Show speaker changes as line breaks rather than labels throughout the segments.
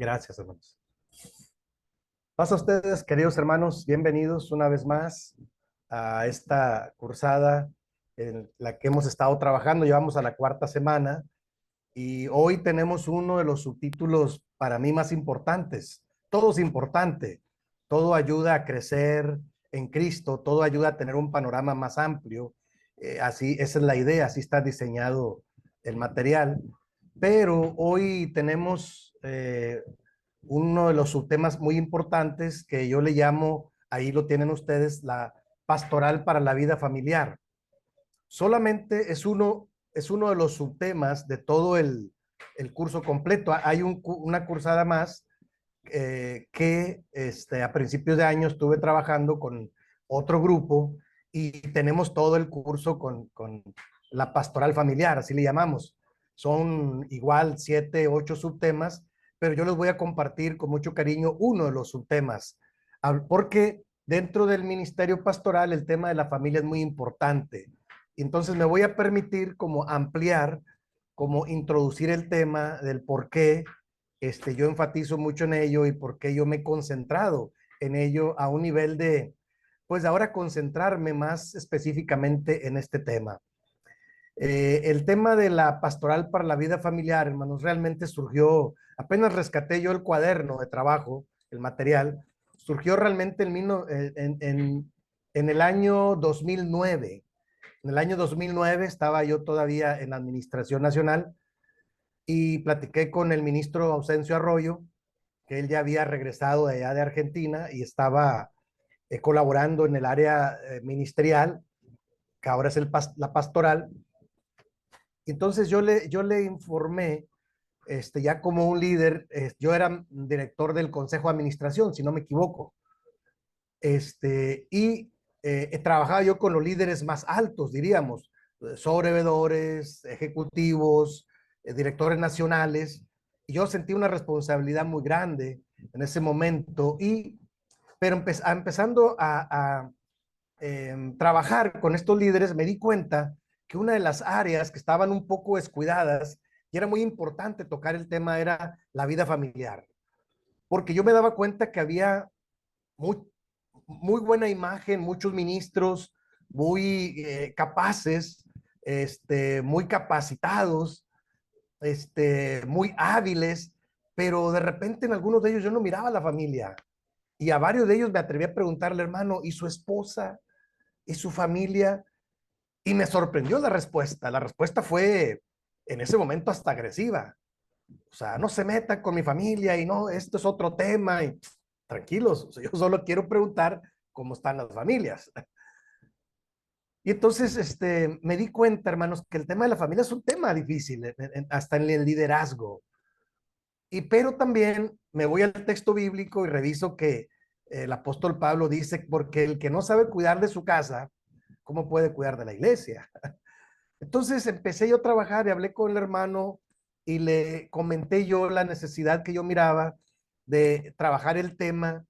Gracias, hermanos. Pasa a ustedes, queridos hermanos, bienvenidos una vez más a esta cursada en la que hemos estado trabajando. Llevamos a la cuarta semana y hoy tenemos uno de los subtítulos para mí más importantes. Todo es importante, todo ayuda a crecer en Cristo, todo ayuda a tener un panorama más amplio. Así, esa es la idea, así está diseñado el material. Pero hoy tenemos uno de los subtemas muy importantes que yo le llamo, ahí lo tienen ustedes, la pastoral para la vida familiar. Solamente es uno de los subtemas de todo el curso completo. Hay una cursada más que a principios de año estuve trabajando con otro grupo y tenemos todo el curso con la pastoral familiar, así le llamamos. Son igual 7, 8 subtemas, pero yo les voy a compartir con mucho cariño uno de los subtemas, porque dentro del ministerio pastoral el tema de la familia es muy importante. Entonces me voy a permitir como ampliar, como introducir el tema del por qué yo enfatizo mucho en ello y por qué yo me he concentrado en ello a un nivel de, pues ahora concentrarme más específicamente en este tema. El tema de la pastoral para la vida familiar, hermanos, realmente surgió, apenas rescaté yo el cuaderno de trabajo, el material, surgió realmente en el año 2009. En el año 2009 estaba yo todavía en la Administración Nacional y platiqué con el ministro Ausencio Arroyo, que él ya había regresado de allá de Argentina y estaba colaborando en el área ministerial, que ahora es la pastoral. Entonces yo le informé, ya como un líder, yo era director del Consejo de Administración, si no me equivoco, y trabajaba yo con los líderes más altos, diríamos, sobrevedores, ejecutivos, directores nacionales, y yo sentí una responsabilidad muy grande en ese momento, pero empezando a trabajar con estos líderes, me di cuenta que una de las áreas que estaban un poco descuidadas y era muy importante tocar el tema era la vida familiar, porque yo me daba cuenta que había muy, muy buena imagen, muchos ministros muy capaces, muy capacitados, muy hábiles, pero de repente en algunos de ellos yo no miraba a la familia y a varios de ellos me atreví a preguntarle, hermano, ¿y su esposa? ¿Y su familia? Y me sorprendió la respuesta. La respuesta fue en ese momento hasta agresiva. O sea, no se metan con mi familia y no, esto es otro tema. Y tranquilos, o sea, yo solo quiero preguntar cómo están las familias. Y entonces me di cuenta, hermanos, que el tema de la familia es un tema difícil, hasta en el liderazgo. Pero también me voy al texto bíblico y reviso que el apóstol Pablo dice, porque el que no sabe cuidar de su casa, ¿cómo puede cuidar de la iglesia? Entonces empecé yo a trabajar y hablé con el hermano y le comenté yo la necesidad que yo miraba de trabajar el tema,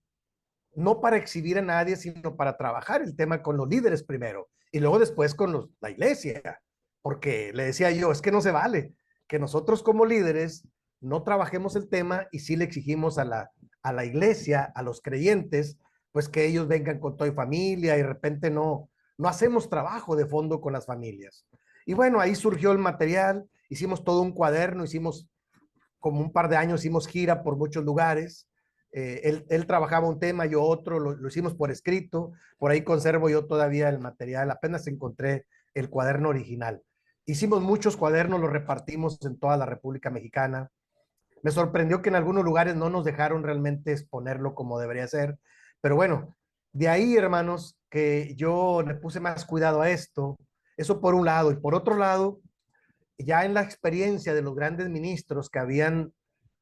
no para exhibir a nadie, sino para trabajar el tema con los líderes primero y luego después con la iglesia, porque le decía yo, es que no se vale que nosotros como líderes no trabajemos el tema y sí le exigimos a la iglesia, a los creyentes, pues que ellos vengan con toda familia y de repente no hacemos trabajo de fondo con las familias. Y bueno, ahí surgió el material, hicimos todo un cuaderno, hicimos como un par de años, hicimos gira por muchos lugares. Él trabajaba un tema, yo otro, lo hicimos por escrito, por ahí conservo yo todavía el material, apenas encontré el cuaderno original. Hicimos muchos cuadernos, los repartimos en toda la República Mexicana. Me sorprendió que en algunos lugares no nos dejaron realmente exponerlo como debería ser, pero bueno, de ahí, hermanos, que yo le puse más cuidado a esto, eso por un lado, y por otro lado, ya en la experiencia de los grandes ministros que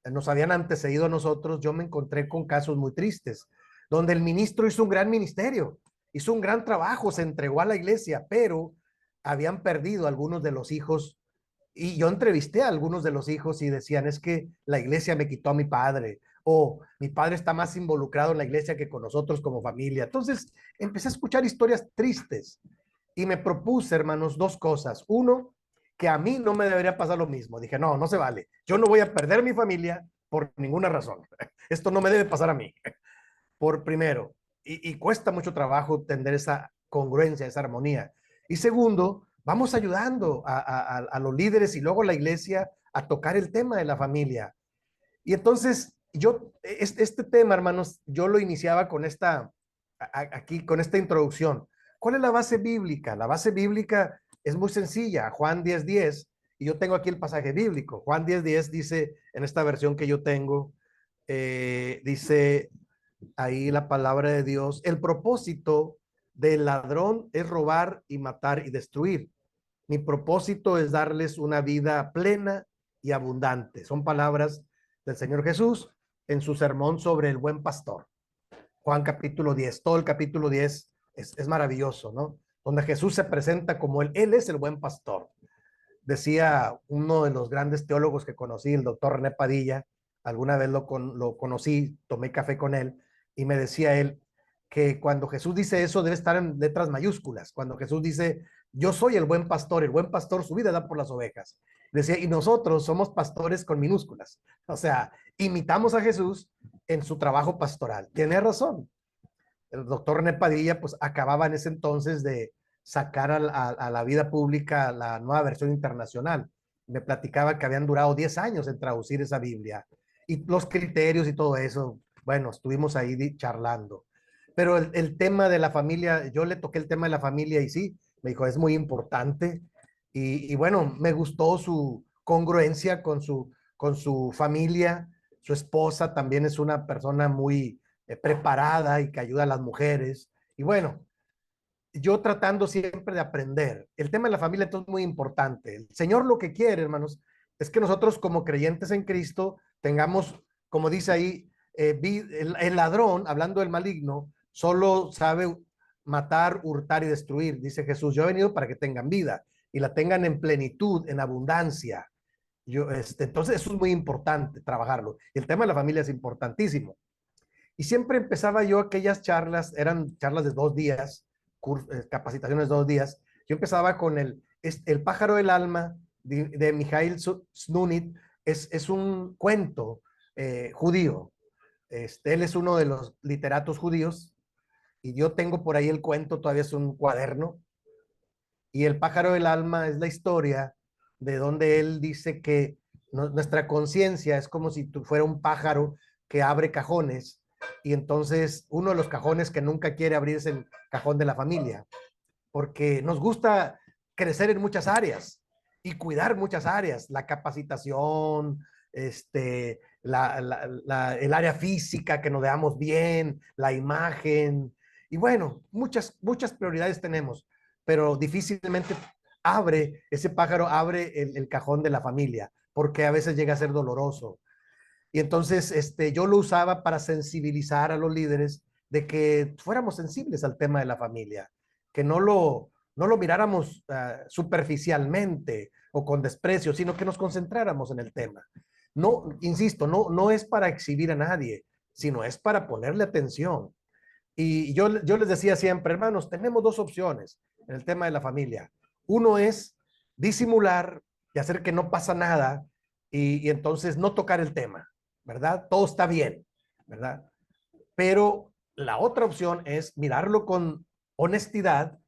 nos habían antecedido a nosotros, yo me encontré con casos muy tristes, donde el ministro hizo un gran ministerio, hizo un gran trabajo, se entregó a la iglesia, pero habían perdido algunos de los hijos. Y yo entrevisté a algunos de los hijos y decían, es que la iglesia me quitó a mi padre, o mi padre está más involucrado en la iglesia que con nosotros como familia. Entonces empecé a escuchar historias tristes y me propuse, hermanos, dos cosas. Uno, que a mí no me debería pasar lo mismo. Dije, no, no se vale. Yo no voy a perder mi familia por ninguna razón. Esto no me debe pasar a mí, por primero. Y cuesta mucho trabajo tener esa congruencia, esa armonía. Y segundo, vamos ayudando a los líderes y luego a la iglesia a tocar el tema de la familia. Y entonces, este tema, hermanos, yo lo iniciaba con aquí, con esta introducción. ¿Cuál es la base bíblica? La base bíblica es muy sencilla, Juan 10:10, y yo tengo aquí el pasaje bíblico. Juan 10:10 dice, en esta versión que yo tengo, dice ahí la palabra de Dios, el propósito del ladrón es robar y matar y destruir. Mi propósito es darles una vida plena y abundante. Son palabras del Señor Jesús en su sermón sobre el buen pastor. Juan capítulo 10, todo el capítulo 10 es maravilloso, ¿no? Donde Jesús se presenta como él es el buen pastor. Decía uno de los grandes teólogos que conocí, el doctor René Padilla, alguna vez lo conocí, tomé café con él, y me decía él que cuando Jesús dice eso debe estar en letras mayúsculas. Cuando Jesús dice, yo soy el buen pastor su vida da por las ovejas. Decía, y nosotros somos pastores con minúsculas. O sea, imitamos a Jesús en su trabajo pastoral. Tiene razón. El doctor René Padilla, pues acababa en ese entonces de sacar a la vida pública la nueva versión internacional. Me platicaba que habían durado 10 años en traducir esa Biblia y los criterios y todo eso. Bueno, estuvimos ahí charlando. Pero el tema de la familia, yo le toqué el tema de la familia y sí, me dijo, es muy importante. Y bueno, me gustó su congruencia con su familia. Su esposa también es una persona muy preparada y que ayuda a las mujeres. Y bueno, yo tratando siempre de aprender. El tema de la familia entonces es muy importante. El Señor lo que quiere, hermanos, es que nosotros como creyentes en Cristo tengamos, como dice ahí, el ladrón, hablando del maligno, solo sabe matar, hurtar y destruir. Dice Jesús, yo he venido para que tengan vida y la tengan en plenitud, en abundancia. Entonces eso es muy importante, trabajarlo. Y el tema de la familia es importantísimo. Y siempre empezaba yo aquellas charlas, eran charlas de 2 días, capacitaciones de 2 días. Yo empezaba con el pájaro del alma de Mikhail Snunit. Es un cuento judío. Él es uno de los literatos judíos y yo tengo por ahí el cuento, todavía es un cuaderno. Y el pájaro del alma es la historia de donde él dice que nuestra conciencia es como si fuera un pájaro que abre cajones y entonces uno de los cajones que nunca quiere abrir es el cajón de la familia, porque nos gusta crecer en muchas áreas y cuidar muchas áreas, la capacitación, el área física, que nos veamos bien, la imagen, y bueno, muchas prioridades tenemos, pero difícilmente ese pájaro abre el cajón de la familia, porque a veces llega a ser doloroso. Y entonces yo lo usaba para sensibilizar a los líderes de que fuéramos sensibles al tema de la familia, que no lo miráramos superficialmente o con desprecio, sino que nos concentráramos en el tema. No, insisto, no es para exhibir a nadie, sino es para ponerle atención. Y yo les decía siempre, hermanos, tenemos 2 opciones en el tema de la familia. Uno es disimular y hacer que no pasa nada y entonces no tocar el tema, ¿verdad? Todo está bien, ¿verdad? Pero la otra opción es mirarlo con honestidad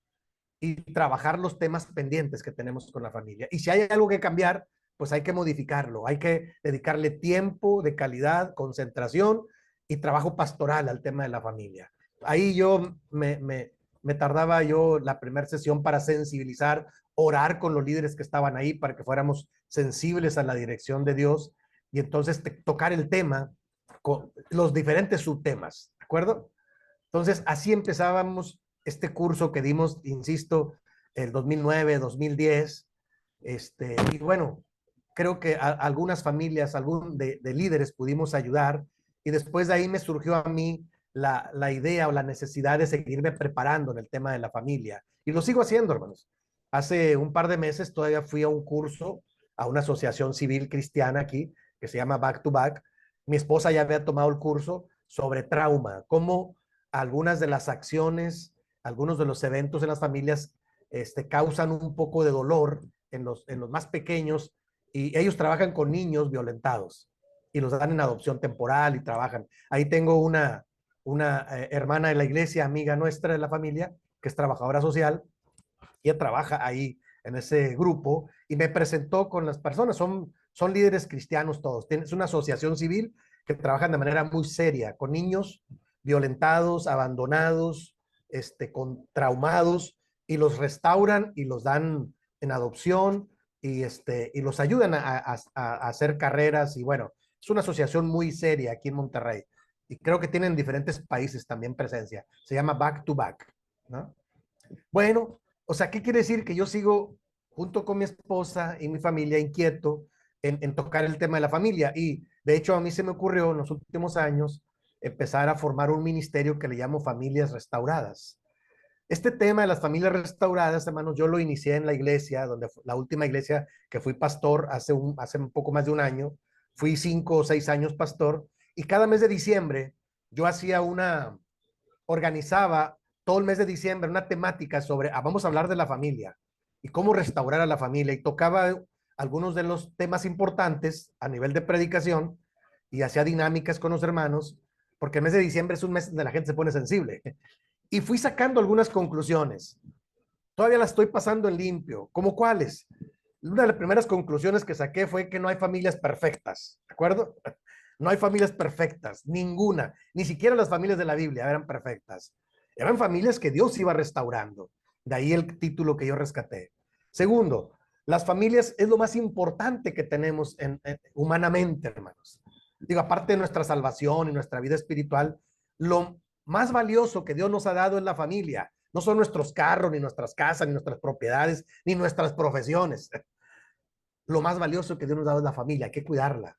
y trabajar los temas pendientes que tenemos con la familia. Y si hay algo que cambiar, pues hay que modificarlo, hay que dedicarle tiempo de calidad, concentración y trabajo pastoral al tema de la familia. Ahí yo me tardaba yo la primera sesión para sensibilizar, orar con los líderes que estaban ahí para que fuéramos sensibles a la dirección de Dios y entonces tocar el tema con los diferentes subtemas, ¿de acuerdo? Entonces así empezábamos este curso que dimos, insisto, el 2009, 2010, y bueno, creo que algunas familias, de líderes pudimos ayudar y después de ahí me surgió a mí la idea o la necesidad de seguirme preparando en el tema de la familia. Y lo sigo haciendo, hermanos. Hace un par de meses todavía fui a un curso a una asociación civil cristiana aquí que se llama Back to Back. Mi esposa ya había tomado el curso sobre trauma, cómo algunas de las acciones, algunos de los eventos en las familias causan un poco de dolor en los más pequeños y ellos trabajan con niños violentados. y los dan en adopción temporal y trabajan. Ahí tengo una hermana de la iglesia, amiga nuestra de la familia, que es trabajadora social, y ella trabaja ahí en ese grupo y me presentó con las personas, son líderes cristianos todos, es una asociación civil que trabajan de manera muy seria con niños violentados, abandonados, con traumados, y los restauran y los dan en adopción y los ayudan a hacer carreras. Y bueno, es una asociación muy seria aquí en Monterrey y creo que tienen en diferentes países también presencia. Se llama Back to Back, ¿no? Bueno, o sea, ¿qué quiere decir? Que yo sigo junto con mi esposa y mi familia inquieto en tocar el tema de la familia. Y de hecho a mí se me ocurrió en los últimos años empezar a formar un ministerio que le llamo Familias Restauradas. Este tema de las familias restauradas, hermanos, yo lo inicié en la iglesia, donde la última iglesia que fui pastor hace un poco más de un año. Fui 5 o 6 años pastor, y cada mes de diciembre yo organizaba todo el mes de diciembre una temática sobre, vamos a hablar de la familia y cómo restaurar a la familia, y tocaba algunos de los temas importantes a nivel de predicación y hacía dinámicas con los hermanos, porque el mes de diciembre es un mes donde la gente se pone sensible. Y fui sacando algunas conclusiones. Todavía las estoy pasando en limpio. ¿Cómo cuáles? Una de las primeras conclusiones que saqué fue que no hay familias perfectas, ¿de acuerdo? No hay familias perfectas, ninguna, ni siquiera las familias de la Biblia eran perfectas. Eran familias que Dios iba restaurando. De ahí el título que yo rescaté. Segundo, las familias es lo más importante que tenemos humanamente, hermanos. Digo, aparte de nuestra salvación y nuestra vida espiritual, lo más valioso que Dios nos ha dado es la familia. No son nuestros carros, ni nuestras casas, ni nuestras propiedades, ni nuestras profesiones. Lo más valioso que Dios nos ha dado es la familia, hay que cuidarla.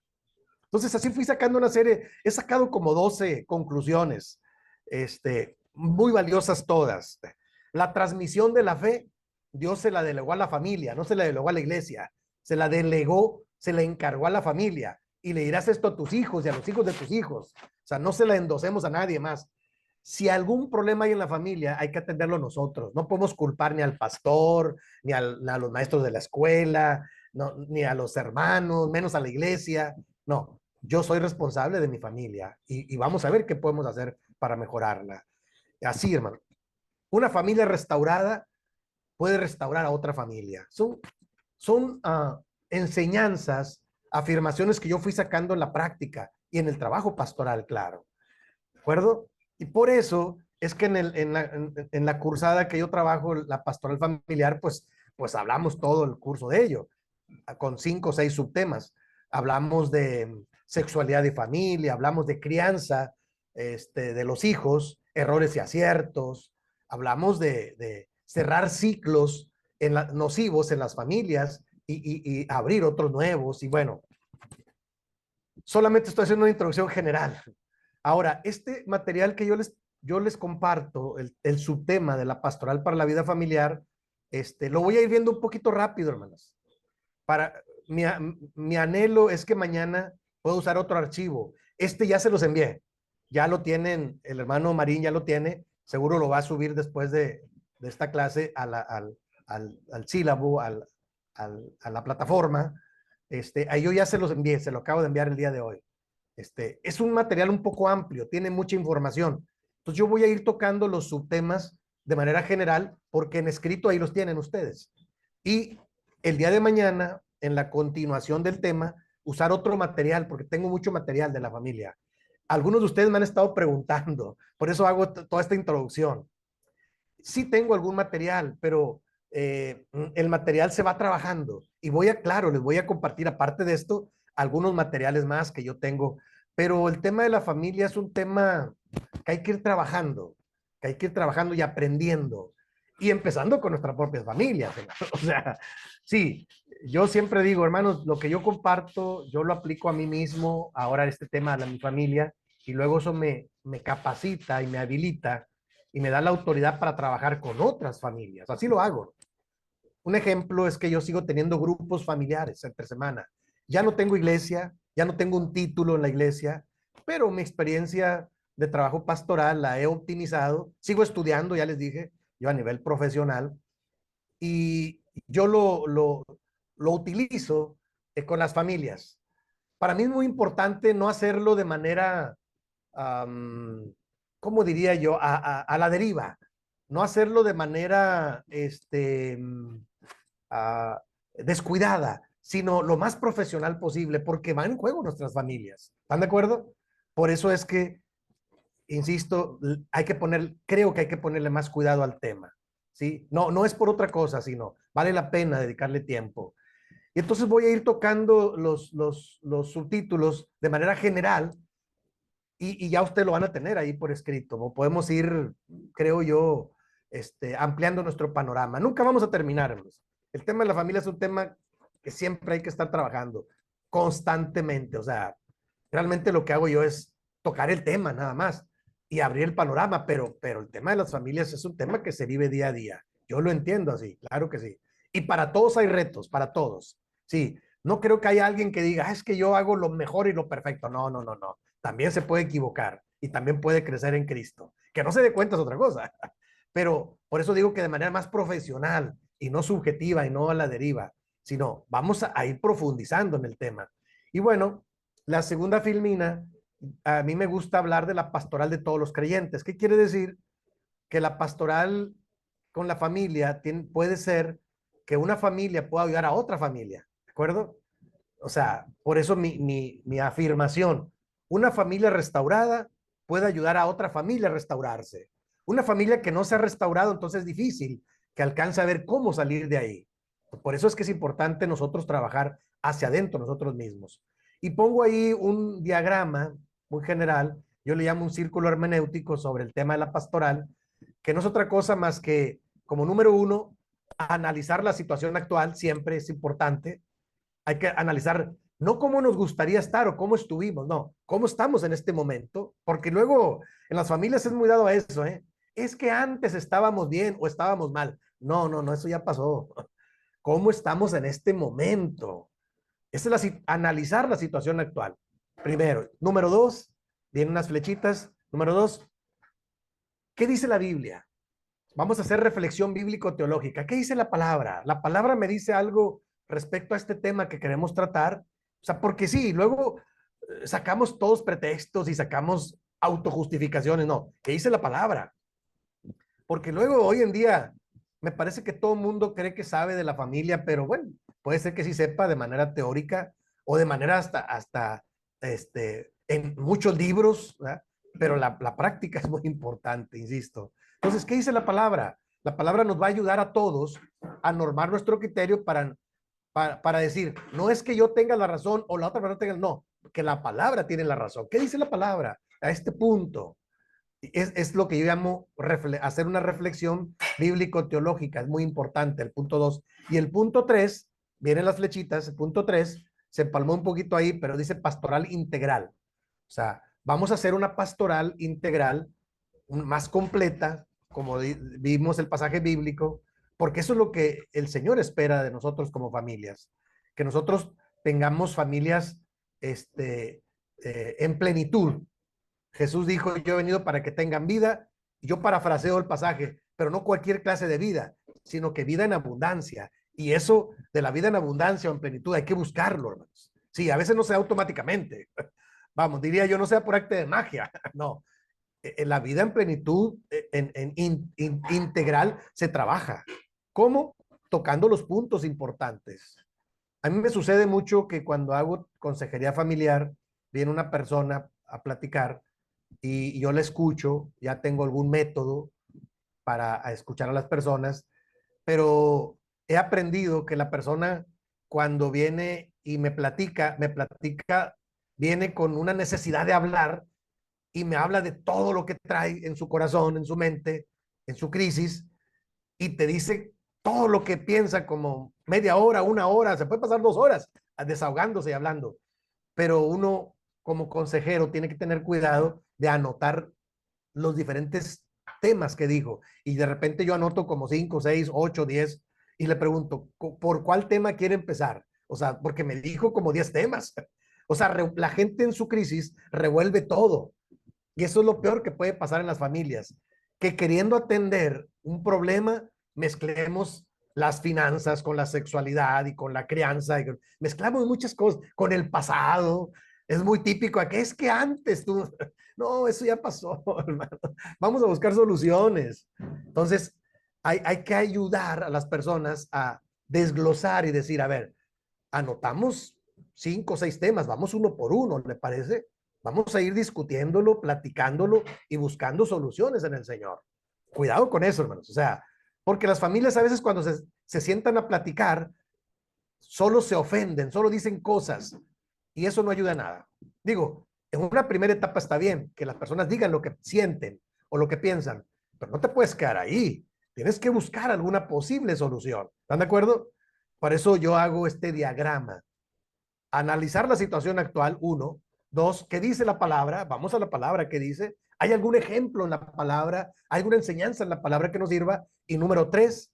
Entonces así fui sacando una serie, he sacado como 12 conclusiones, muy valiosas todas. La transmisión de la fe, Dios se la delegó a la familia, no se la delegó a la iglesia, se la delegó, se la encargó a la familia, y le dirás esto a tus hijos y a los hijos de tus hijos. O sea, no se la endosemos a nadie más. Si algún problema hay en la familia, hay que atenderlo nosotros. No podemos culpar ni al pastor, ni a los maestros de la escuela, no, ni a los hermanos, menos a la iglesia. No, yo soy responsable de mi familia y vamos a ver qué podemos hacer para mejorarla. Así, hermano. Una familia restaurada puede restaurar a otra familia. Son enseñanzas, afirmaciones que yo fui sacando en la práctica y en el trabajo pastoral, claro. ¿De acuerdo? Y por eso es que en la cursada que yo trabajo, la pastoral familiar, pues hablamos todo el curso de ello, con 5 o 6 subtemas. Hablamos de sexualidad y familia, hablamos de crianza de los hijos, errores y aciertos, hablamos de cerrar ciclos nocivos en las familias y abrir otros nuevos. Y bueno, solamente estoy haciendo una introducción general. Ahora, este material que yo les comparto, el subtema de la pastoral para la vida familiar, lo voy a ir viendo un poquito rápido, hermanos. Mi, mi anhelo es que mañana pueda usar otro archivo. Ya se los envié. Ya lo tienen, el hermano Marín ya lo tiene. Seguro lo va a subir después de esta clase al sílabo, a la plataforma. Ahí yo ya se los envié, se lo acabo de enviar el día de hoy. Es un material un poco amplio, tiene mucha información. Entonces yo voy a ir tocando los subtemas de manera general, porque en escrito ahí los tienen ustedes. Y el día de mañana, en la continuación del tema, usar otro material, porque tengo mucho material de la familia. Algunos de ustedes me han estado preguntando, por eso hago toda esta introducción. Sí tengo algún material, pero el material se va trabajando y claro, les voy a compartir aparte de esto algunos materiales más que yo tengo, pero el tema de la familia es un tema que hay que ir trabajando, y aprendiendo y empezando con nuestras propias familias. O sea, sí, yo siempre digo, hermanos, lo que yo comparto, yo lo aplico a mí mismo, ahora este tema de mi familia, y luego eso me capacita y me habilita y me da la autoridad para trabajar con otras familias. Así lo hago. Un ejemplo es que yo sigo teniendo grupos familiares entre semana. Ya no tengo iglesia, ya no tengo un título en la iglesia, pero mi experiencia de trabajo pastoral la he optimizado. Sigo estudiando, ya les dije, yo a nivel profesional, y yo lo utilizo con las familias. para mí es muy importante no hacerlo de manera, ¿cómo diría yo? A la deriva. No hacerlo de manera ah, descuidada, sino lo más profesional posible, porque van en juego nuestras familias. ¿Están de acuerdo? Por eso es que, insisto, creo que hay que ponerle más cuidado al tema. ¿Sí? No, no es por otra cosa, sino vale la pena dedicarle tiempo. Y entonces voy a ir tocando los subtítulos de manera general y ya usted lo van a tener ahí por escrito. ¿No? Podemos ir, creo yo, ampliando nuestro panorama. Nunca vamos a terminar. Pues. El tema de la familia es un tema que siempre hay que estar trabajando constantemente. O sea, realmente lo que hago yo es tocar el tema nada más y abrir el panorama, pero el tema de las familias es un tema que se vive día a día. Yo lo entiendo así, claro que sí. Y para todos hay retos, para todos. Sí, no creo que haya alguien que diga, es que yo hago lo mejor y lo perfecto. No, no, no, no. También se puede equivocar y también puede crecer en Cristo. Que no se dé cuenta es otra cosa. Pero por eso digo que de manera más profesional y no subjetiva y no a la deriva, sino vamos a ir profundizando en el tema. Y bueno, la segunda filmina, a mí me gusta hablar de la pastoral de todos los creyentes. ¿Qué quiere decir? Que la pastoral con la familia puede ser que una familia pueda ayudar a otra familia, ¿de acuerdo? O sea, por eso mi afirmación, una familia restaurada puede ayudar a otra familia a restaurarse. Una familia que no se ha restaurado, entonces es difícil que alcance a ver cómo salir de ahí. Por eso es que es importante nosotros trabajar hacia adentro nosotros mismos. Y pongo ahí un diagrama muy general, yo le llamo un círculo hermenéutico sobre el tema de la pastoral, que no es otra cosa más que, como número uno, analizar la situación actual, siempre es importante. Hay que analizar no cómo nos gustaría estar o cómo estuvimos, no, cómo estamos en este momento, porque luego en las familias es muy dado a eso, ¿eh? Es que antes estábamos bien o estábamos mal. No, no, no, eso ya pasó. ¿Cómo estamos en este momento? Esa es analizar la situación actual. Primero. Número dos, vienen unas flechitas. Número dos, ¿qué dice la Biblia? Vamos a hacer reflexión bíblico-teológica. ¿Qué dice la palabra? La palabra me dice algo respecto a este tema que queremos tratar. O sea, porque sí, luego sacamos todos pretextos y sacamos autojustificaciones. No, ¿qué dice la palabra? Porque luego hoy en día me parece que todo el mundo cree que sabe de la familia, pero bueno, puede ser que sí sepa de manera teórica o de manera hasta en muchos libros, ¿verdad? Pero la práctica es muy importante, insisto. Entonces, ¿qué dice la palabra? La palabra nos va a ayudar a todos a normar nuestro criterio para decir, no es que yo tenga la razón o la otra persona tenga, no, que la palabra tiene la razón. ¿Qué dice la palabra a este punto? Es lo que yo llamo hacer una reflexión bíblico-teológica, es muy importante, el punto 2. Y el punto 3, vienen las flechitas, el punto 3, se empalmó un poquito ahí, pero dice pastoral integral. O sea, vamos a hacer una pastoral integral más completa, como vimos el pasaje bíblico, porque eso es lo que el Señor espera de nosotros como familias, que nosotros tengamos familias en plenitud. Jesús dijo, yo he venido para que tengan vida, y yo parafraseo el pasaje, pero no cualquier clase de vida, sino que vida en abundancia. Y eso de la vida en abundancia o en plenitud hay que buscarlo, hermanos. Sí, a veces no se da automáticamente. Vamos, diría yo, no sea por arte de magia. No, en la vida en plenitud, integral, se trabaja. ¿Cómo? Tocando los puntos importantes. A mí me sucede mucho que cuando hago consejería familiar, viene una persona a platicar y yo le escucho, ya tengo algún método para escuchar a las personas, pero he aprendido que la persona cuando viene y me platica, viene con una necesidad de hablar y me habla de todo lo que trae en su corazón, en su mente, en su crisis, y te dice todo lo que piensa como media hora, una hora, se puede pasar 2 horas desahogándose y hablando, pero uno como consejero tiene que tener cuidado de anotar los diferentes temas que dijo, y de repente yo anoto como 5, 6, 8, 10, y le pregunto, ¿por cuál tema quiere empezar? O sea, porque me dijo como 10 temas. O sea, la gente en su crisis revuelve todo. Y eso es lo peor que puede pasar en las familias, que queriendo atender un problema, mezclemos las finanzas con la sexualidad y con la crianza. Mezclamos muchas cosas con el pasado. Es muy típico. ¿A qué es que antes tú? No, eso ya pasó, hermano. Vamos a buscar soluciones. Entonces, hay que ayudar a las personas a desglosar y decir, a ver, anotamos 5 o 6 temas, vamos uno por uno, ¿le parece? Vamos a ir discutiéndolo, platicándolo y buscando soluciones en el Señor. Cuidado con eso, hermanos. O sea, porque las familias a veces cuando se sientan a platicar, solo se ofenden, solo dicen cosas y eso no ayuda a nada. Digo, en una primera etapa está bien que las personas digan lo que sienten o lo que piensan, pero no te puedes quedar ahí. Tienes que buscar alguna posible solución. ¿Están de acuerdo? Por eso yo hago este diagrama. Analizar la situación actual, uno. Dos, ¿qué dice la palabra? Vamos a la palabra, ¿qué dice? ¿Hay algún ejemplo en la palabra? ¿Hay alguna enseñanza en la palabra que nos sirva? Y número tres,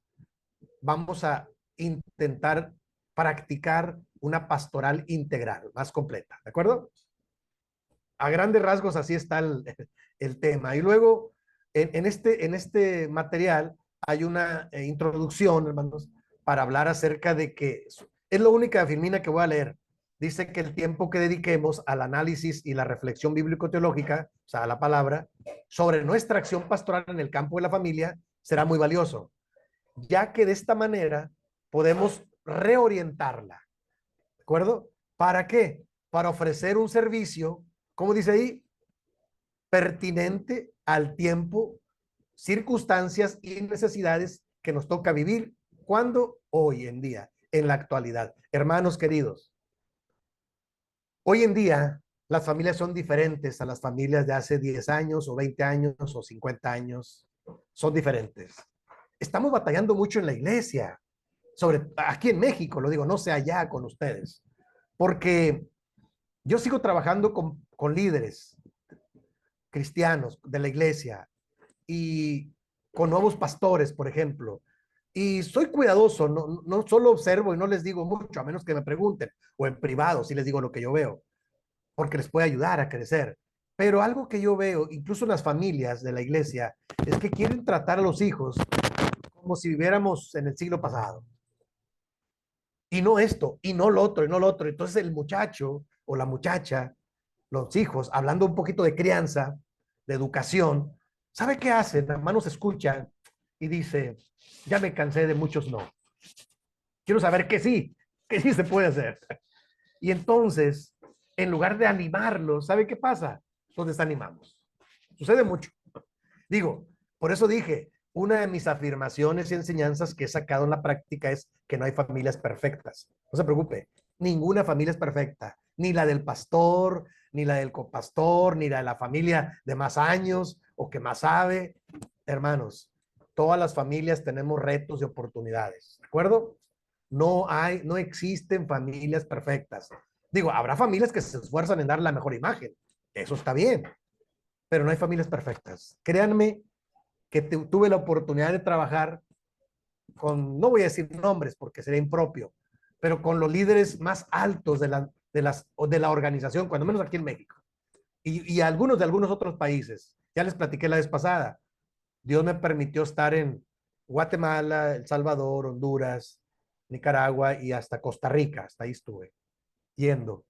vamos a intentar practicar una pastoral integral, más completa, ¿de acuerdo? A grandes rasgos así está el tema. Y luego, en este material hay una introducción, hermanos, para hablar acerca de que es la única filmina que voy a leer. Dice que el tiempo que dediquemos al análisis y la reflexión bíblico-teológica, o sea, a la palabra, sobre nuestra acción pastoral en el campo de la familia, será muy valioso, ya que de esta manera podemos reorientarla, ¿de acuerdo? ¿Para qué? Para ofrecer un servicio, ¿cómo dice ahí? Pertinente al tiempo, circunstancias y necesidades que nos toca vivir. ¿Cuándo? Hoy en día, en la actualidad. Hermanos queridos, hoy en día las familias son diferentes a las familias de hace 10 años o 20 años o 50 años. Son diferentes. Estamos batallando mucho en la iglesia, sobre aquí en México, lo digo, no sé allá con ustedes, porque yo sigo trabajando con líderes cristianos de la iglesia y con nuevos pastores, por ejemplo. Y soy cuidadoso, no solo observo y no les digo mucho, a menos que me pregunten, o en privado, si les digo lo que yo veo, porque les puede ayudar a crecer. Pero algo que yo veo, incluso en las familias de la iglesia, es que quieren tratar a los hijos como si viviéramos en el siglo pasado. Y no esto, y no lo otro, y no lo otro. Entonces el muchacho o la muchacha, los hijos, hablando un poquito de crianza, de educación, ¿sabe qué hacen? Hermanos, escuchan y dice, ya me cansé de muchos no. Quiero saber que sí se puede hacer. Y entonces, en lugar de animarlos, ¿sabe qué pasa? Los desanimamos. Sucede mucho. Digo, por eso dije, una de mis afirmaciones y enseñanzas que he sacado en la práctica es que no hay familias perfectas. No se preocupe, ninguna familia es perfecta, ni la del pastor, ni la del copastor, ni la de la familia de más años o que más sabe. Hermanos, todas las familias tenemos retos y oportunidades, ¿de acuerdo? No existen familias perfectas. Digo, habrá familias que se esfuerzan en dar la mejor imagen. Eso está bien, pero no hay familias perfectas. Créanme que tuve la oportunidad de trabajar con, no voy a decir nombres porque sería impropio, pero con los líderes más altos de la organización, cuando menos aquí en México, y algunos de algunos otros países. Ya les platiqué la vez pasada. Dios me permitió estar en Guatemala, El Salvador, Honduras, Nicaragua y hasta Costa Rica. Hasta ahí estuve yendo.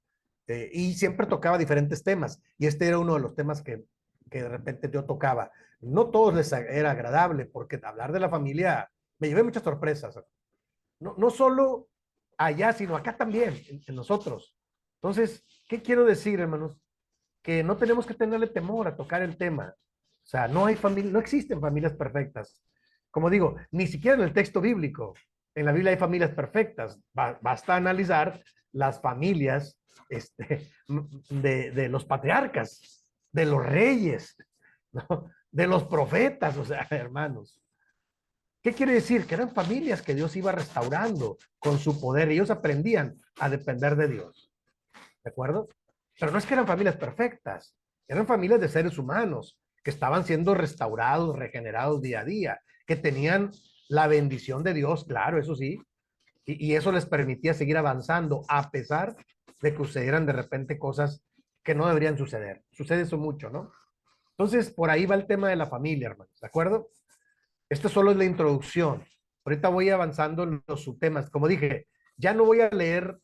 Y siempre tocaba diferentes temas. Y este era uno de los temas que de repente yo tocaba. No todos les era agradable, porque hablar de la familia me llevé muchas sorpresas. No solo allá, sino acá también, en nosotros. Entonces, ¿qué quiero decir, hermanos? Que no tenemos que tenerle temor a tocar el tema. O sea, no hay familia, no existen familias perfectas. Como digo, ni siquiera en el texto bíblico. En la Biblia hay familias perfectas. Basta analizar las familias de los patriarcas, de los reyes, ¿no? De los profetas, o sea, hermanos. ¿Qué quiere decir? Que eran familias que Dios iba restaurando con su poder. Ellos aprendían a depender de Dios. ¿De acuerdo? Pero no es que eran familias perfectas, eran familias de seres humanos que estaban siendo restaurados, regenerados día a día, que tenían la bendición de Dios, claro, eso sí, y eso les permitía seguir avanzando a pesar de que sucedieran de repente cosas que no deberían suceder. Sucede eso mucho, ¿no? Entonces, por ahí va el tema de la familia, hermanos, ¿de acuerdo? Esto solo es la introducción. Ahorita voy avanzando en los subtemas. Como dije, ya no voy a leer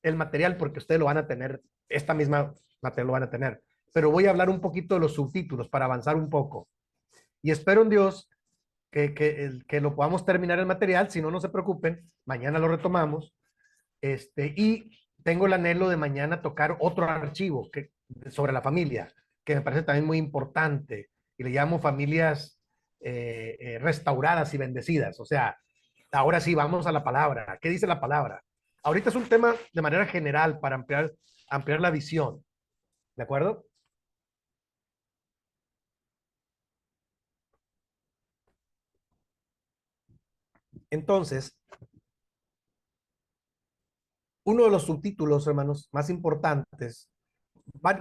el material porque ustedes lo van a tener, esta misma material lo van a tener, pero voy a hablar un poquito de los subtítulos para avanzar un poco. Y espero en Dios que lo podamos terminar el material, si no, no se preocupen, mañana lo retomamos. Y tengo el anhelo de mañana tocar otro archivo sobre la familia, que me parece también muy importante, y le llamo familias restauradas y bendecidas. O sea, ahora sí, vamos a la palabra. ¿Qué dice la palabra? Ahorita es un tema de manera general para ampliar la visión. ¿De acuerdo? Entonces, uno de los subtítulos, hermanos, más importantes,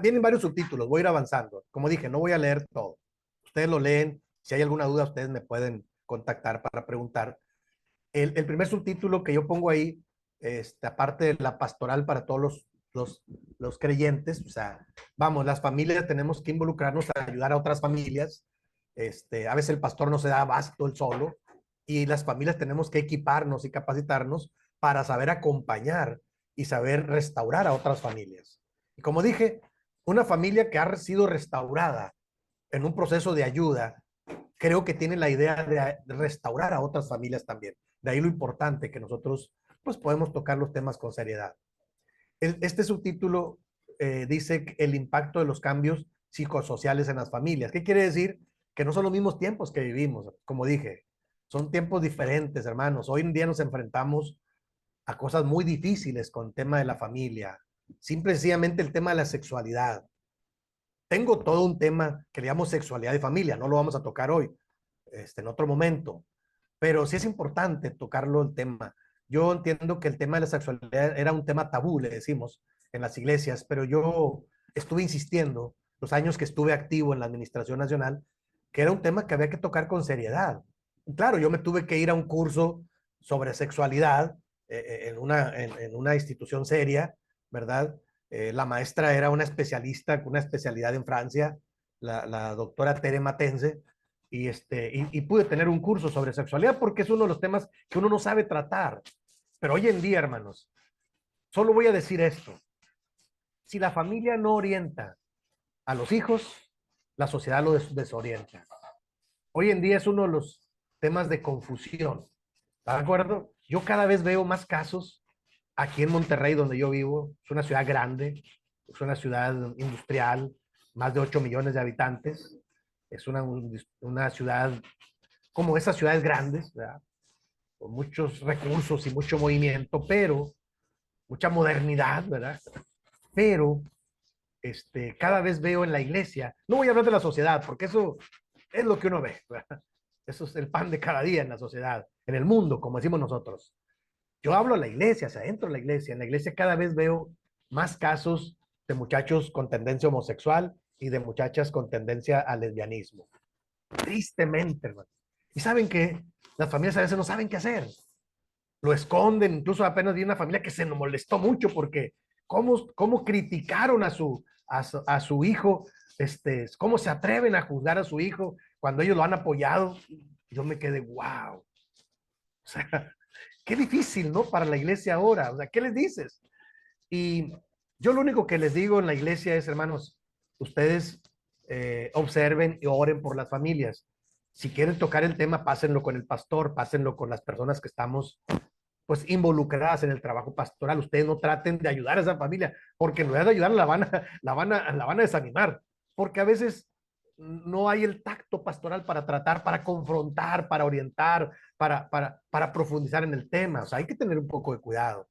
vienen varios subtítulos, voy a ir avanzando. Como dije, no voy a leer todo. Ustedes lo leen. Si hay alguna duda, ustedes me pueden contactar para preguntar. El primer subtítulo que yo pongo ahí, aparte de la pastoral para todos los creyentes, o sea, vamos, las familias tenemos que involucrarnos a ayudar a otras familias. A veces el pastor no se da abasto él solo, y las familias tenemos que equiparnos y capacitarnos para saber acompañar y saber restaurar a otras familias. Y como dije, una familia que ha sido restaurada en un proceso de ayuda, creo que tiene la idea de restaurar a otras familias también. De ahí lo importante que nosotros pues podemos tocar los temas con seriedad. Este subtítulo dice el impacto de los cambios psicosociales en las familias. ¿Qué quiere decir? Que no son los mismos tiempos que vivimos, como dije. Son tiempos diferentes, hermanos. Hoy en día nos enfrentamos a cosas muy difíciles con el tema de la familia. Simple y sencillamente el tema de la sexualidad. Tengo todo un tema que le llamo sexualidad y familia. No lo vamos a tocar hoy, en otro momento. Pero sí es importante tocarlo el tema. Yo entiendo que el tema de la sexualidad era un tema tabú, le decimos, en las iglesias, pero yo estuve insistiendo los años que estuve activo en la Administración Nacional, que era un tema que había que tocar con seriedad. Claro, yo me tuve que ir a un curso sobre sexualidad en una institución seria, ¿verdad? La maestra era una especialista con una especialidad en Francia, la doctora Tere Matense, y pude tener un curso sobre sexualidad porque es uno de los temas que uno no sabe tratar. Pero hoy en día, hermanos, solo voy a decir esto. Si la familia no orienta a los hijos, la sociedad lo desorienta. Hoy en día es uno de los temas de confusión. ¿Está de acuerdo? Yo cada vez veo más casos aquí en Monterrey, donde yo vivo. Es una ciudad grande, es una ciudad industrial, más de 8 millones de habitantes. Es una ciudad como esas ciudades grandes, ¿verdad? Con muchos recursos y mucho movimiento, pero mucha modernidad, ¿verdad? Pero cada vez veo en la iglesia, no voy a hablar de la sociedad, porque eso es lo que uno ve, ¿verdad? Eso es el pan de cada día en la sociedad, en el mundo, como decimos nosotros. Yo hablo a la iglesia, hacia adentro de la iglesia. En la iglesia cada vez veo más casos de muchachos con tendencia homosexual y de muchachas con tendencia al lesbianismo. Tristemente, hermano. Y saben que las familias a veces no saben qué hacer. Lo esconden. Incluso apenas vi una familia que se nos molestó mucho porque cómo criticaron a su hijo, cómo se atreven a juzgar a su hijo cuando ellos lo han apoyado. Yo me quedé, wow. O sea, qué difícil, ¿no? Para la iglesia ahora. O sea, ¿qué les dices? Y yo lo único que les digo en la iglesia es, hermanos, ustedes observen y oren por las familias. Si quieren tocar el tema, pásenlo con el pastor, pásenlo con las personas que estamos pues involucradas en el trabajo pastoral. Ustedes no traten de ayudar a esa familia, porque en lugar de ayudar la van a desanimar, porque a veces no hay el tacto pastoral para tratar, para confrontar, para orientar, para profundizar en el tema. O sea, hay que tener un poco de cuidado.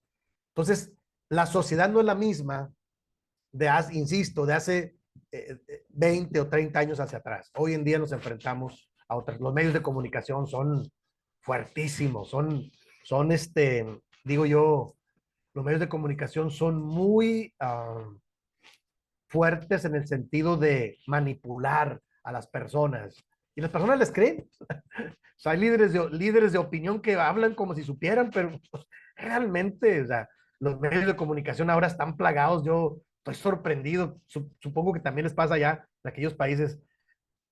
Entonces, la sociedad no es la misma insisto, de hace 20 o 30 años hacia atrás. Hoy en día nos enfrentamos a otros. Los medios de comunicación son fuertísimos, digo yo, los medios de comunicación son muy fuertes en el sentido de manipular a las personas. Y las personas les creen. O sea, hay líderes de opinión que hablan como si supieran, pero pues, realmente, o sea, los medios de comunicación ahora están plagados. Yo estoy sorprendido. Supongo que también les pasa allá en aquellos países.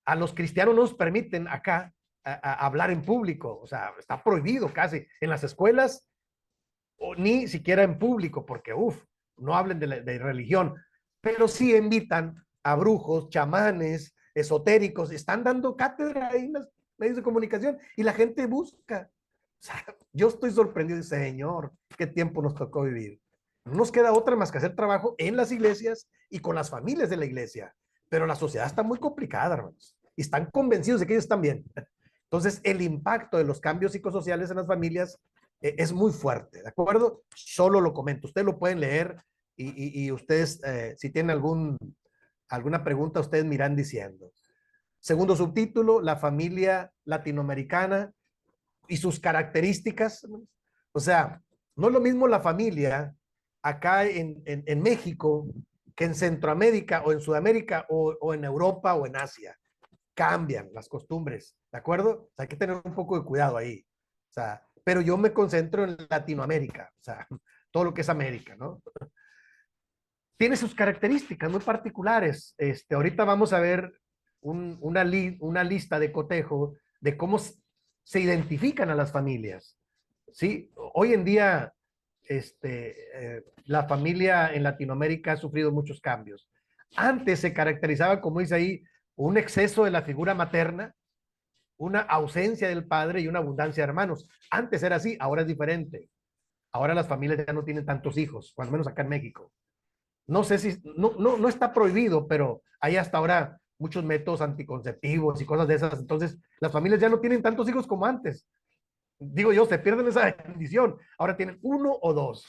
A los cristianos nos permiten acá a hablar en público, o sea, está prohibido casi en las escuelas, o ni siquiera en público, porque, no hablen de religión, pero sí invitan a brujos, chamanes, esotéricos, están dando cátedra ahí en los medios de comunicación y la gente busca. O sea, yo estoy sorprendido, señor, qué tiempo nos tocó vivir. No nos queda otra más que hacer trabajo en las iglesias y con las familias de la iglesia, pero la sociedad está muy complicada, hermanos, y están convencidos de que ellos están bien. Entonces, el impacto de los cambios psicosociales en las familias es muy fuerte, ¿de acuerdo? Solo lo comento, ustedes lo pueden leer y ustedes, si tienen alguna pregunta, ustedes me irán diciendo. Segundo subtítulo, la familia latinoamericana y sus características. O sea, no es lo mismo la familia acá en México que en Centroamérica o en Sudamérica o en Europa o en Asia. Cambian las costumbres, ¿de acuerdo? O sea, hay que tener un poco de cuidado ahí. O sea, pero yo me concentro en Latinoamérica, o sea, todo lo que es América, ¿no? Tiene sus características muy particulares. Ahorita vamos a ver una lista de cotejo de cómo se identifican a las familias. ¿Sí? Hoy en día, la familia en Latinoamérica ha sufrido muchos cambios. Antes se caracterizaba, como dice ahí, un exceso de la figura materna, una ausencia del padre y una abundancia de hermanos. Antes era así, ahora es diferente. Ahora las familias ya no tienen tantos hijos, cuando menos acá en México. No sé si, no está prohibido, pero hay hasta ahora muchos métodos anticonceptivos y cosas de esas. Entonces, las familias ya no tienen tantos hijos como antes. Digo yo, se pierden esa bendición. Ahora tienen uno o dos.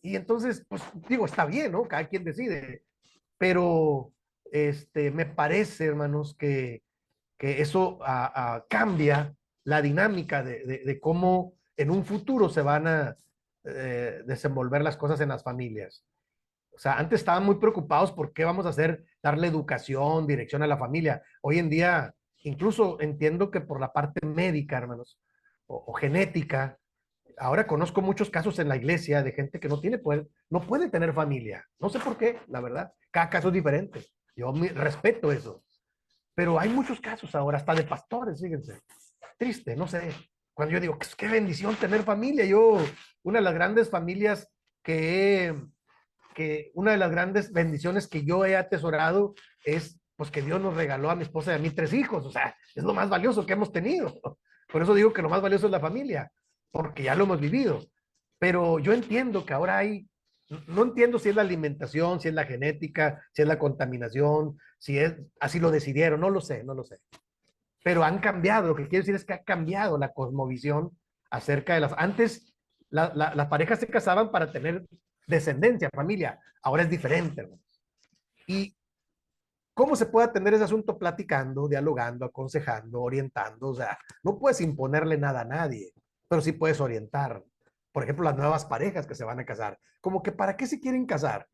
Y entonces, pues digo, está bien, ¿no? Cada quien decide. Pero me parece, hermanos, que eso cambia la dinámica de cómo en un futuro se van a desenvolver las cosas en las familias. O sea, antes estaban muy preocupados por qué vamos a hacer, darle educación, dirección a la familia. Hoy en día, incluso entiendo que por la parte médica, hermanos, o genética, ahora conozco muchos casos en la iglesia de gente que no puede tener familia. No sé por qué, la verdad. Cada caso es diferente. Yo respeto eso. Pero hay muchos casos ahora, hasta de pastores, fíjense. Triste, no sé. Cuando yo digo, qué bendición tener familia. Una de las grandes familias que una de las grandes bendiciones que yo he atesorado es pues que Dios nos regaló a mi esposa y a mí 3 hijos, o sea, es lo más valioso que hemos tenido. Por eso digo que lo más valioso es la familia, porque ya lo hemos vivido. Pero yo entiendo que ahora no entiendo si es la alimentación, si es la genética, si es la contaminación, si es así lo decidieron, no lo sé, no lo sé. Pero han cambiado, lo que quiero decir es que ha cambiado la cosmovisión acerca de antes las parejas se casaban para tener descendencia, familia, ahora es diferente, hermano. Y cómo se puede atender ese asunto platicando, dialogando, aconsejando, orientando, o sea, no puedes imponerle nada a nadie, pero sí puedes orientar. Por ejemplo, las nuevas parejas que se van a casar, como que ¿para qué se quieren casar?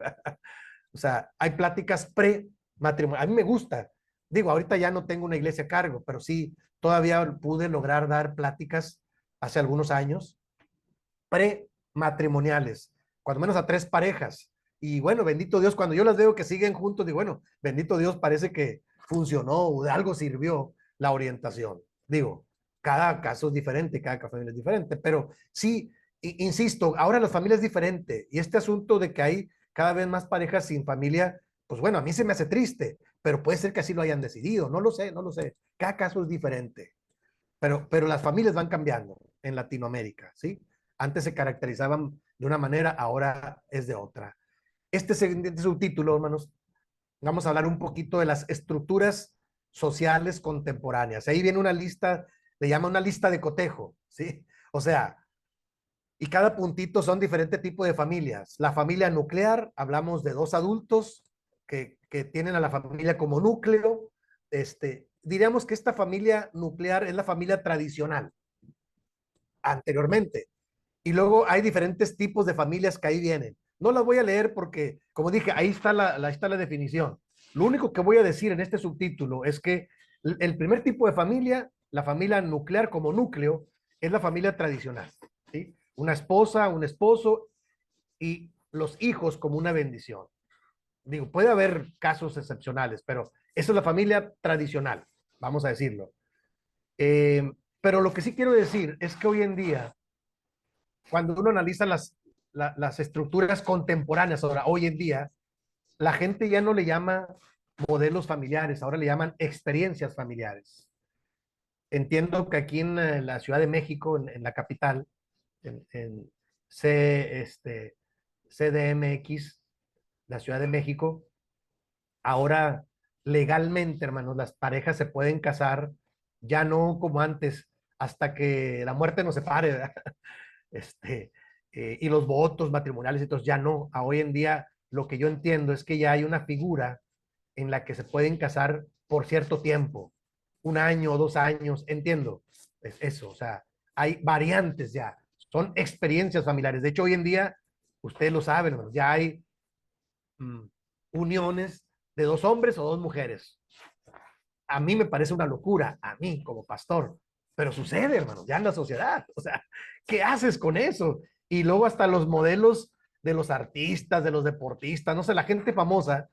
O sea, hay pláticas pre-matrimonio. A mí me gusta. Digo, ahorita ya no tengo una iglesia a cargo, pero sí, todavía pude lograr dar pláticas hace algunos años prematrimoniales, cuando menos a 3 parejas. Y bueno, bendito Dios, cuando yo las veo que siguen juntos, digo, bueno, bendito Dios, parece que funcionó o de algo sirvió la orientación. Digo, cada caso es diferente, cada familia es diferente, pero sí, insisto, ahora la familia es diferente y este asunto de que hay cada vez más parejas sin familia, pues bueno, a mí se me hace triste, pero puede ser que así lo hayan decidido, no lo sé, no lo sé. Cada caso es diferente, pero las familias van cambiando en Latinoamérica, ¿sí? Antes se caracterizaban de una manera, ahora es de otra. Este siguiente subtítulo, hermanos, vamos a hablar un poquito de las estructuras sociales contemporáneas. Ahí viene una lista, le llama una lista de cotejo, ¿sí? O sea, y cada puntito son diferentes tipos de familias. La familia nuclear, hablamos de 2 adultos que tienen a la familia como núcleo. Diríamos que esta familia nuclear es la familia tradicional anteriormente. Y luego hay diferentes tipos de familias que ahí vienen. No las voy a leer porque, como dije, ahí está la definición. Lo único que voy a decir en este subtítulo es que el primer tipo de familia, la familia nuclear como núcleo, es la familia tradicional, ¿sí? Una esposa, un esposo y los hijos como una bendición. Digo, puede haber casos excepcionales, pero esa es la familia tradicional, vamos a decirlo. Pero lo que sí quiero decir es que hoy en día, cuando uno analiza las estructuras contemporáneas, ahora, hoy en día, la gente ya no le llama modelos familiares, ahora le llaman experiencias familiares. Entiendo que aquí en la Ciudad de México, en la capital, en CDMX, la Ciudad de México, ahora legalmente, hermanos, las parejas se pueden casar ya no como antes, hasta que la muerte nos separe, ¿verdad? Este, y los votos matrimoniales y todo, ya no. A hoy en día lo que yo entiendo es que ya hay una figura en la que se pueden casar por cierto tiempo, 1 año o 2 años, entiendo, es eso, o sea, hay variantes ya, son experiencias familiares. De hecho, hoy en día, ustedes lo saben, hermanos, ya hay mm, uniones de 2 hombres o 2 mujeres. A mí me parece una locura, a mí como pastor, pero sucede, hermano, ya en la sociedad. O sea, ¿qué haces con eso? Y luego hasta los modelos de los artistas, de los deportistas, no sé, la gente famosa,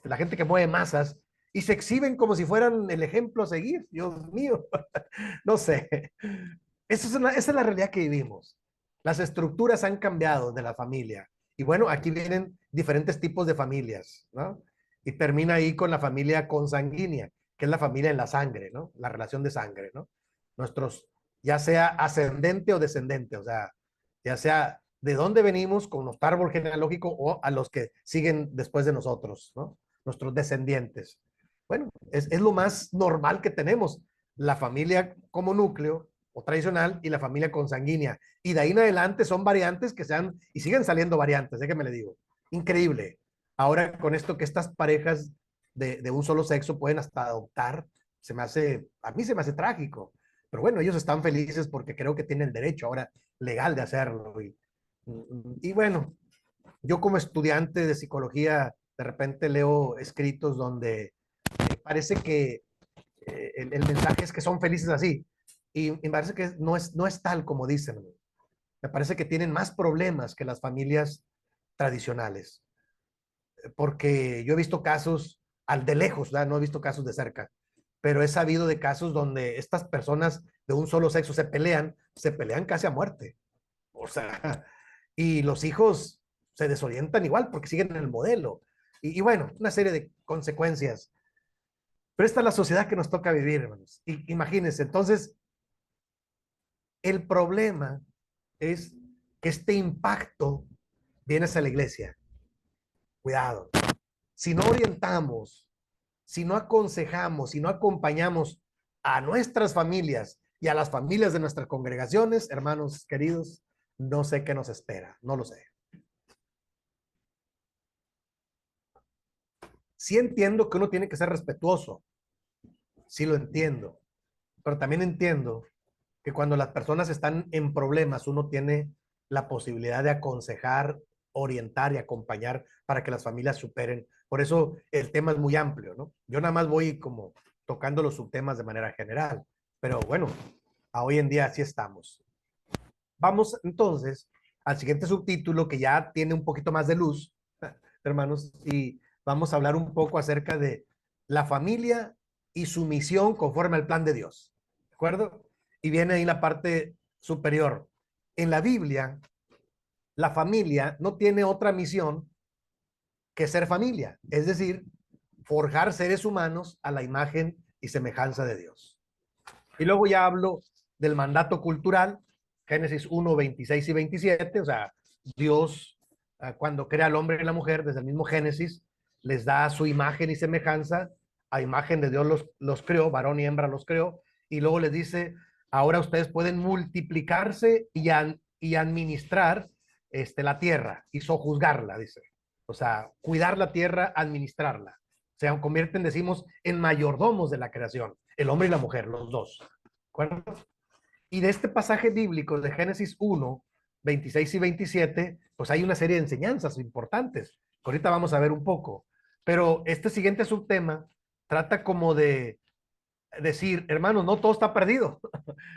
la gente que mueve masas, y se exhiben como si fueran el ejemplo a seguir. Dios mío, no sé. Esa es la realidad que vivimos. Las estructuras han cambiado de la familia. Y bueno, aquí vienen diferentes tipos de familias, ¿no? Y termina ahí con la familia consanguínea, que es la familia en la sangre, ¿no? La relación de sangre, ¿no? Nuestros, ya sea ascendente o descendente, o sea, ya sea de dónde venimos con nuestro árbol genealógico o a los que siguen después de nosotros, ¿no? Nuestros descendientes. Bueno, es lo más normal que tenemos, la familia como núcleo o tradicional y la familia consanguínea. Y de ahí en adelante son variantes que se han, y siguen saliendo variantes, déjeme le digo. Increíble. Ahora con esto que estas parejas de un solo sexo pueden hasta adoptar, a mí se me hace trágico. Pero bueno, ellos están felices porque creo que tienen el derecho ahora legal de hacerlo. Y bueno, yo como estudiante de psicología, de repente leo escritos donde parece que el mensaje es que son felices así. Y me parece que no es tal como dicen. Me parece que tienen más problemas que las familias tradicionales. Porque yo he visto casos al de lejos, ¿verdad? No he visto casos de cerca, pero he sabido de casos donde estas personas de un solo sexo se pelean casi a muerte. O sea, y los hijos se desorientan igual porque siguen en el modelo. Y bueno, una serie de consecuencias. Pero esta es la sociedad que nos toca vivir, hermanos. Imagínense, entonces, el problema es que este impacto viene hacia la iglesia. Cuidado. Si no orientamos, si no aconsejamos, si no acompañamos a nuestras familias y a las familias de nuestras congregaciones, hermanos queridos, no sé qué nos espera, no lo sé. Sí entiendo que uno tiene que ser respetuoso, sí lo entiendo, pero también entiendo que cuando las personas están en problemas, uno tiene la posibilidad de aconsejar, orientar y acompañar para que las familias superen. Por eso el tema es muy amplio, ¿no? Yo nada más voy como tocando los subtemas de manera general, pero bueno, a hoy en día así estamos. Vamos entonces al siguiente subtítulo que ya tiene un poquito más de luz, hermanos, y vamos a hablar un poco acerca de la familia y su misión conforme al plan de Dios. ¿De acuerdo? Y viene ahí la parte superior. En la Biblia, la familia no tiene otra misión que ser familia, es decir, forjar seres humanos a la imagen y semejanza de Dios. Y luego ya hablo del mandato cultural, Génesis 1, 26 y 27, o sea, Dios cuando crea al hombre y la mujer, desde el mismo Génesis, les da su imagen y semejanza, a imagen de Dios los creó, varón y hembra los creó, y luego les dice, ahora ustedes pueden multiplicarse y administrar la tierra y sojuzgarla, dice. O sea, cuidar la tierra, administrarla. Se convierten, decimos, en mayordomos de la creación, el hombre y la mujer, los dos. ¿De acuerdo? Y de este pasaje bíblico de Génesis 1, 26 y 27, pues hay una serie de enseñanzas importantes. Ahorita vamos a ver un poco. Pero este siguiente subtema trata como de decir, hermanos, no todo está perdido.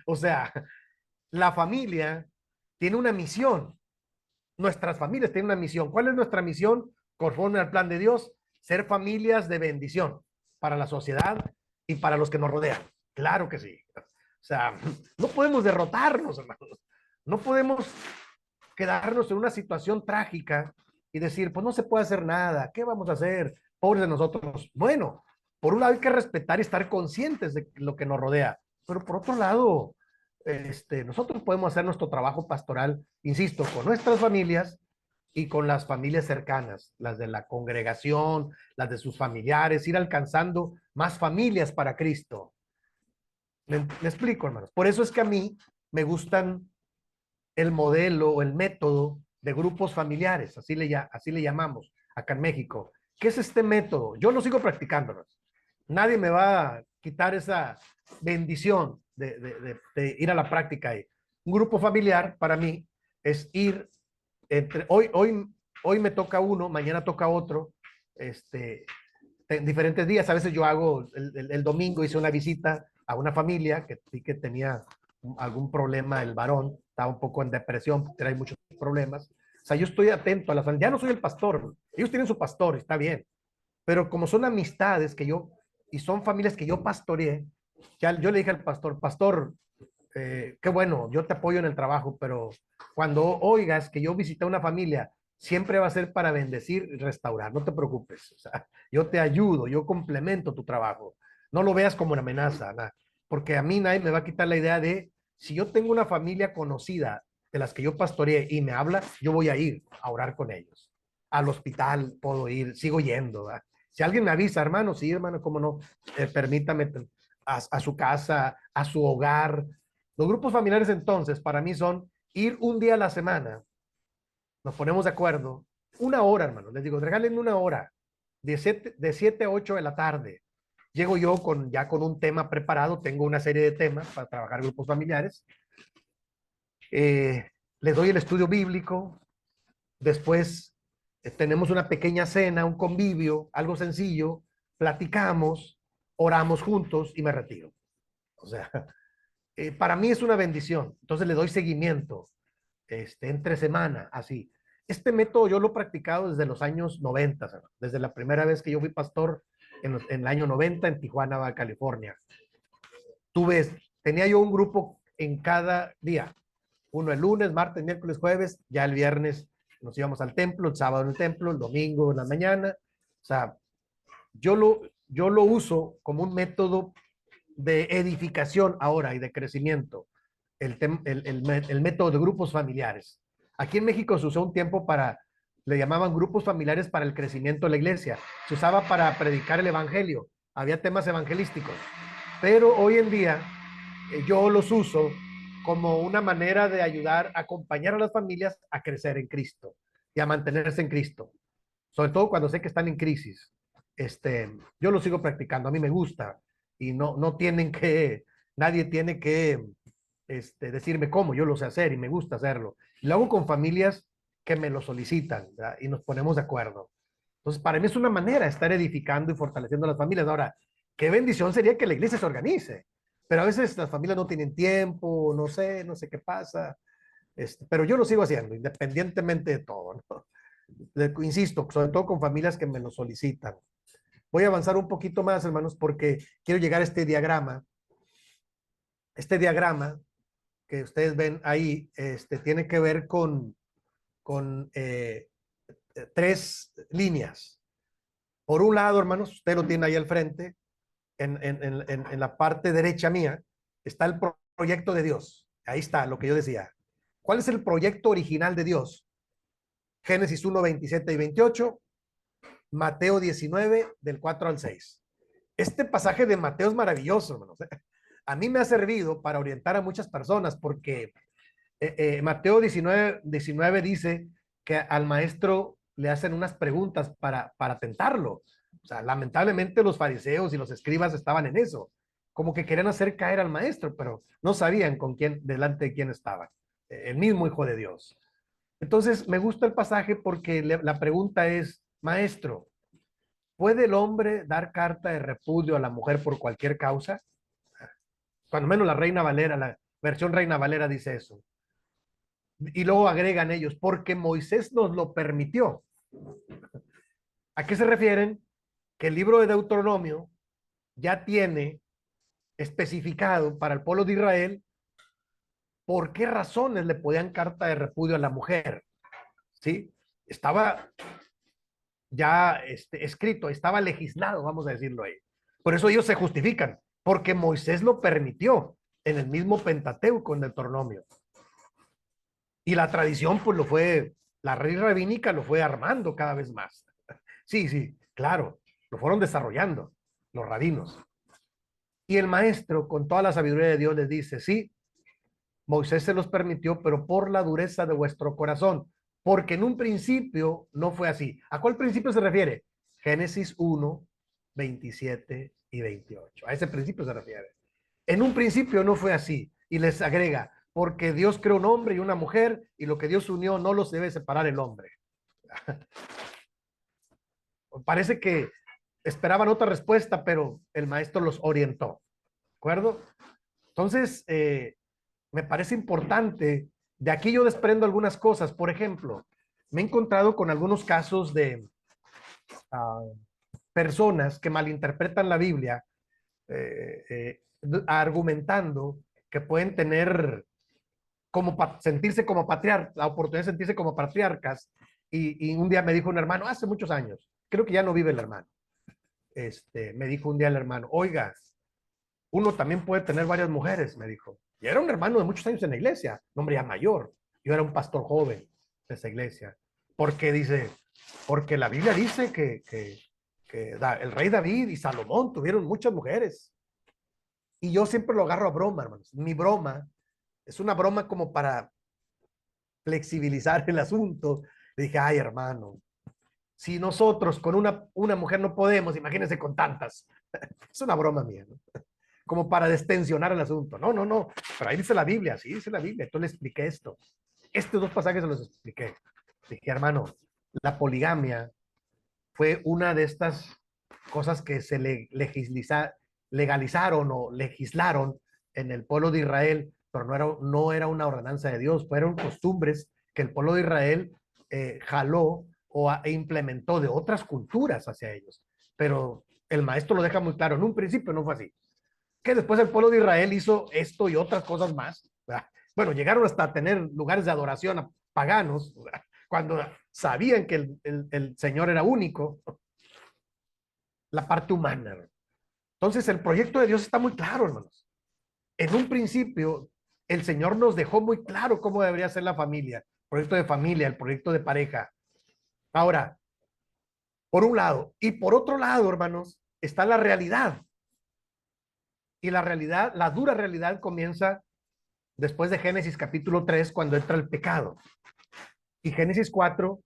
O sea, la familia tiene una misión. Nuestras familias tienen una misión. ¿Cuál es nuestra misión conforme al plan de Dios? Ser familias de bendición para la sociedad y para los que nos rodean. Claro que sí. O sea, no podemos derrotarnos, hermanos. No podemos quedarnos en una situación trágica y decir, pues no se puede hacer nada, ¿qué vamos a hacer? Pobres de nosotros. Bueno, por un lado hay que respetar y estar conscientes de lo que nos rodea, pero por otro lado, nosotros podemos hacer nuestro trabajo pastoral, insisto, con nuestras familias y con las familias cercanas, las de la congregación, las de sus familiares, ir alcanzando más familias para Cristo. Me explico, hermanos. Por eso es que a mí me gustan el modelo o el método de grupos familiares, así le llamamos acá en México. ¿Qué es este método? Yo lo sigo practicando. Nadie me va a quitar esa bendición de ir a la práctica ahí. Un grupo familiar para mí es ir hoy me toca uno, mañana toca otro, en diferentes días. A veces yo hago, el domingo hice una visita a una familia que sí que tenía algún problema, el varón estaba un poco en depresión, trae muchos problemas. O sea, yo estoy atento a la familia. Ya no soy el pastor, ellos tienen su pastor, está bien, pero como son amistades y son familias que yo pastoreé, ya yo le dije al pastor, pastor, qué bueno, yo te apoyo en el trabajo, pero cuando oigas que yo visité una familia, siempre va a ser para bendecir y restaurar, no te preocupes, o sea, yo te ayudo, yo complemento tu trabajo, no lo veas como una amenaza, nada, porque a mí nadie me va a quitar la idea de, si yo tengo una familia conocida de las que yo pastoreé y me habla, yo voy a ir a orar con ellos. Al hospital puedo ir, sigo yendo, ¿verdad? Si alguien me avisa, hermano, sí, hermano, cómo no, permítame a su casa, a su hogar. Los grupos familiares entonces para mí son ir un día a la semana, nos ponemos de acuerdo, una hora, hermano, les digo, regálenme una hora, de 7 a 8 de la tarde. Llego yo ya con un tema preparado, tengo una serie de temas para trabajar grupos familiares, les doy el estudio bíblico, después tenemos una pequeña cena, un convivio, algo sencillo, platicamos, oramos juntos y me retiro. O sea, para mí es una bendición. Entonces le doy seguimiento, entre semana, así. Este método yo lo he practicado desde los años 90, desde la primera vez que yo fui pastor en el año 90 en Tijuana, Baja California. Tenía yo un grupo en cada día. Uno el lunes, martes, miércoles, jueves, ya el viernes nos íbamos al templo, el sábado en el templo, el domingo en la mañana. O sea, yo lo uso como un método de edificación ahora y de crecimiento, el método de grupos familiares. Aquí en México se usó un tiempo le llamaban grupos familiares para el crecimiento de la iglesia. Se usaba para predicar el evangelio. Había temas evangelísticos. Pero hoy en día yo los uso como una manera de ayudar a acompañar a las familias a crecer en Cristo y a mantenerse en Cristo. Sobre todo cuando sé que están en crisis. Yo lo sigo practicando, a mí me gusta y no tienen que, nadie tiene que decirme cómo, yo lo sé hacer y me gusta hacerlo. Y lo hago con familias que me lo solicitan, ¿verdad? Y nos ponemos de acuerdo. Entonces, para mí es una manera de estar edificando y fortaleciendo a las familias. Ahora, qué bendición sería que la iglesia se organice, pero a veces las familias no tienen tiempo, no sé qué pasa, pero yo lo sigo haciendo, independientemente de todo, ¿no? Insisto, sobre todo con familias que me lo solicitan. Voy a avanzar un poquito más, hermanos, porque quiero llegar a este diagrama. Este diagrama que ustedes ven ahí, tiene que ver con tres líneas. Por un lado, hermanos, usted lo tiene ahí al frente, en la parte derecha mía, está el proyecto de Dios. Ahí está lo que yo decía. ¿Cuál es el proyecto original de Dios? Génesis 1, 27 y 28, Mateo 19, del 4 al 6. Este pasaje de Mateo es maravilloso, hermanos. A mí me ha servido para orientar a muchas personas porque Mateo 19 dice que al maestro le hacen unas preguntas para tentarlo. O sea, lamentablemente los fariseos y los escribas estaban en eso, como que querían hacer caer al maestro, pero no sabían con quién, delante de quién estaba, el mismo Hijo de Dios. Entonces, me gusta el pasaje porque la pregunta es, maestro, ¿puede el hombre dar carta de repudio a la mujer por cualquier causa? Cuando menos la Reina Valera, la versión Reina Valera dice eso. Y luego agregan ellos, porque Moisés nos lo permitió. ¿A qué se refieren? Que el libro de Deuteronomio ya tiene especificado para el pueblo de Israel por qué razones le podían carta de repudio a la mujer, ¿sí? Estaba ya escrito, estaba legislado, vamos a decirlo ahí. Por eso ellos se justifican, porque Moisés lo permitió en el mismo Pentateuco, en Deuteronomio. Y la tradición, pues lo fue, la ley rabínica lo fue armando cada vez más. Sí, sí, claro, lo fueron desarrollando los rabinos. Y el maestro, con toda la sabiduría de Dios, les dice, sí, Moisés se los permitió, pero por la dureza de vuestro corazón, porque en un principio no fue así. ¿A cuál principio se refiere? Génesis 1, 27 y 28. A ese principio se refiere. En un principio no fue así. Y les agrega, porque Dios creó un hombre y una mujer, y lo que Dios unió no los debe separar el hombre. Parece que esperaban otra respuesta, pero el maestro los orientó. ¿De acuerdo? Entonces, me parece importante. De aquí yo desprendo algunas cosas. Por ejemplo, me he encontrado con algunos casos de personas que malinterpretan la Biblia, argumentando que pueden tener como sentirse como patriarcas, la oportunidad de sentirse como patriarcas. Y un día me dijo un hermano, hace muchos años, creo que ya no vive el hermano, me dijo un día el hermano, oiga, uno también puede tener varias mujeres, me dijo. Y era un hermano de muchos años en la iglesia, un hombre ya mayor. Yo era un pastor joven de esa iglesia. Porque dice, porque la Biblia dice que el rey David y Salomón tuvieron muchas mujeres. Y yo siempre lo agarro a broma, hermanos. Mi broma es una broma como para flexibilizar el asunto. Le dije, ay, hermano, si nosotros con una mujer no podemos, imagínense con tantas. Es una broma mía, ¿no? Como para destensionar el asunto. No, no, no. Pero ahí dice la Biblia, sí dice la Biblia. Entonces le expliqué esto. Estos dos pasajes se los expliqué. Dije, hermano, la poligamia fue una de estas cosas que se legalizaron o legislaron en el pueblo de Israel, pero no era una ordenanza de Dios, fueron costumbres que el pueblo de Israel jaló e implementó de otras culturas hacia ellos. Pero el maestro lo deja muy claro, en un principio no fue así. Que después el pueblo de Israel hizo esto y otras cosas más. ¿Verdad? Bueno, llegaron hasta a tener lugares de adoración a paganos, ¿verdad? Cuando sabían que el Señor era único, la parte humana. Entonces, el proyecto de Dios está muy claro, hermanos. En un principio, el Señor nos dejó muy claro cómo debería ser la familia, el proyecto de familia, el proyecto de pareja. Ahora, por un lado, y por otro lado, hermanos, está la realidad. Y la realidad, la dura realidad comienza después de Génesis capítulo 3, cuando entra el pecado. Y Génesis 4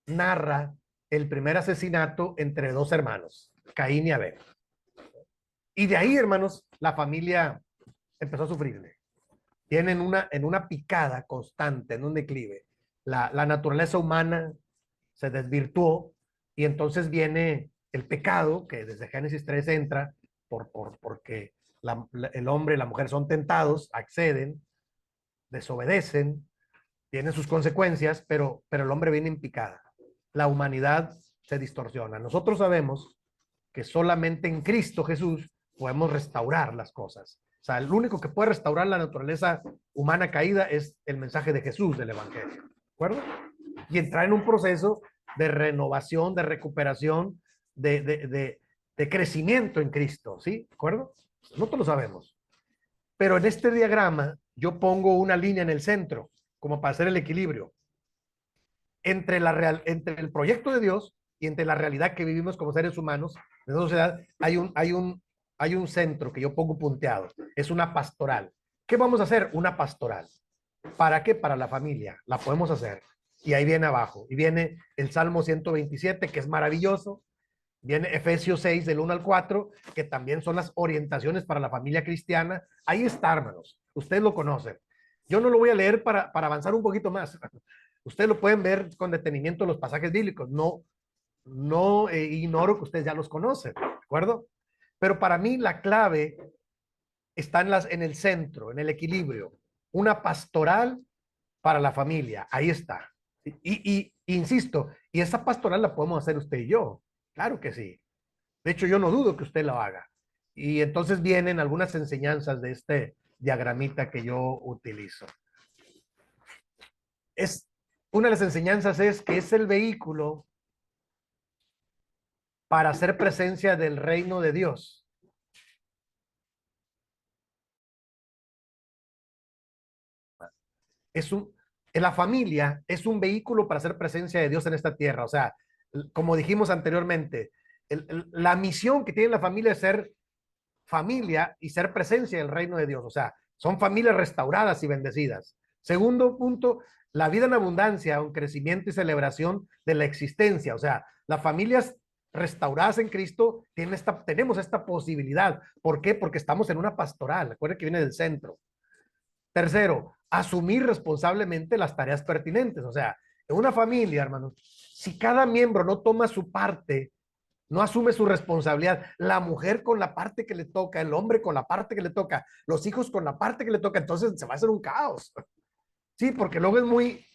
narra el primer asesinato entre dos hermanos, Caín y Abel. Y de ahí, hermanos, la familia empezó a sufrirle. Tienen en una picada constante, en un declive. La naturaleza humana se desvirtuó y entonces viene el pecado, que desde Génesis 3 entra, porque el hombre y la mujer son tentados, acceden, desobedecen, tienen sus consecuencias, pero el hombre viene en picada. La humanidad se distorsiona. Nosotros sabemos que solamente en Cristo Jesús podemos restaurar las cosas. O sea, el único que puede restaurar la naturaleza humana caída es el mensaje de Jesús del Evangelio. ¿De acuerdo? Y entrar en un proceso de renovación, de recuperación, de crecimiento en Cristo. ¿Sí? ¿De acuerdo? Nosotros lo sabemos. Pero en este diagrama yo pongo una línea en el centro, como para hacer el equilibrio entre el proyecto de Dios y entre la realidad que vivimos como seres humanos. En la sociedad hay un centro que yo pongo punteado. Es una pastoral. ¿Qué vamos a hacer? Una pastoral. ¿Para qué? Para la familia. La podemos hacer. Y ahí viene abajo. Y viene el Salmo 127, que es maravilloso. Viene Efesios 6, del 1 al 4, que también son las orientaciones para la familia cristiana. Ahí está, hermanos. Ustedes lo conocen. Yo no lo voy a leer para avanzar un poquito más. Ustedes lo pueden ver con detenimiento los pasajes bíblicos. No ignoro que ustedes ya los conocen, ¿de acuerdo? Pero para mí la clave está en el centro, en el equilibrio. Una pastoral para la familia. Ahí está. Insisto, y esa pastoral la podemos hacer usted y yo. Claro que sí. De hecho, yo no dudo que usted lo haga. Y entonces vienen algunas enseñanzas de este diagramita que yo utilizo. Una de las enseñanzas es que es el vehículo para hacer presencia del reino de Dios. En la familia es un vehículo para hacer presencia de Dios en esta tierra. O sea, como dijimos anteriormente, la misión que tiene la familia es ser familia y ser presencia del reino de Dios. O sea, son familias restauradas y bendecidas. Segundo punto, la vida en abundancia, un crecimiento y celebración de la existencia. O sea, las familias restauradas en Cristo tenemos esta posibilidad. ¿Por qué? Porque estamos en una pastoral. Recuerden que viene del centro. Tercero, asumir responsablemente las tareas pertinentes. O sea, en una familia, hermanos, si cada miembro no toma su parte, no asume su responsabilidad, la mujer con la parte que le toca, el hombre con la parte que le toca, los hijos con la parte que le toca, entonces se va a hacer un caos. Sí, porque luego es muy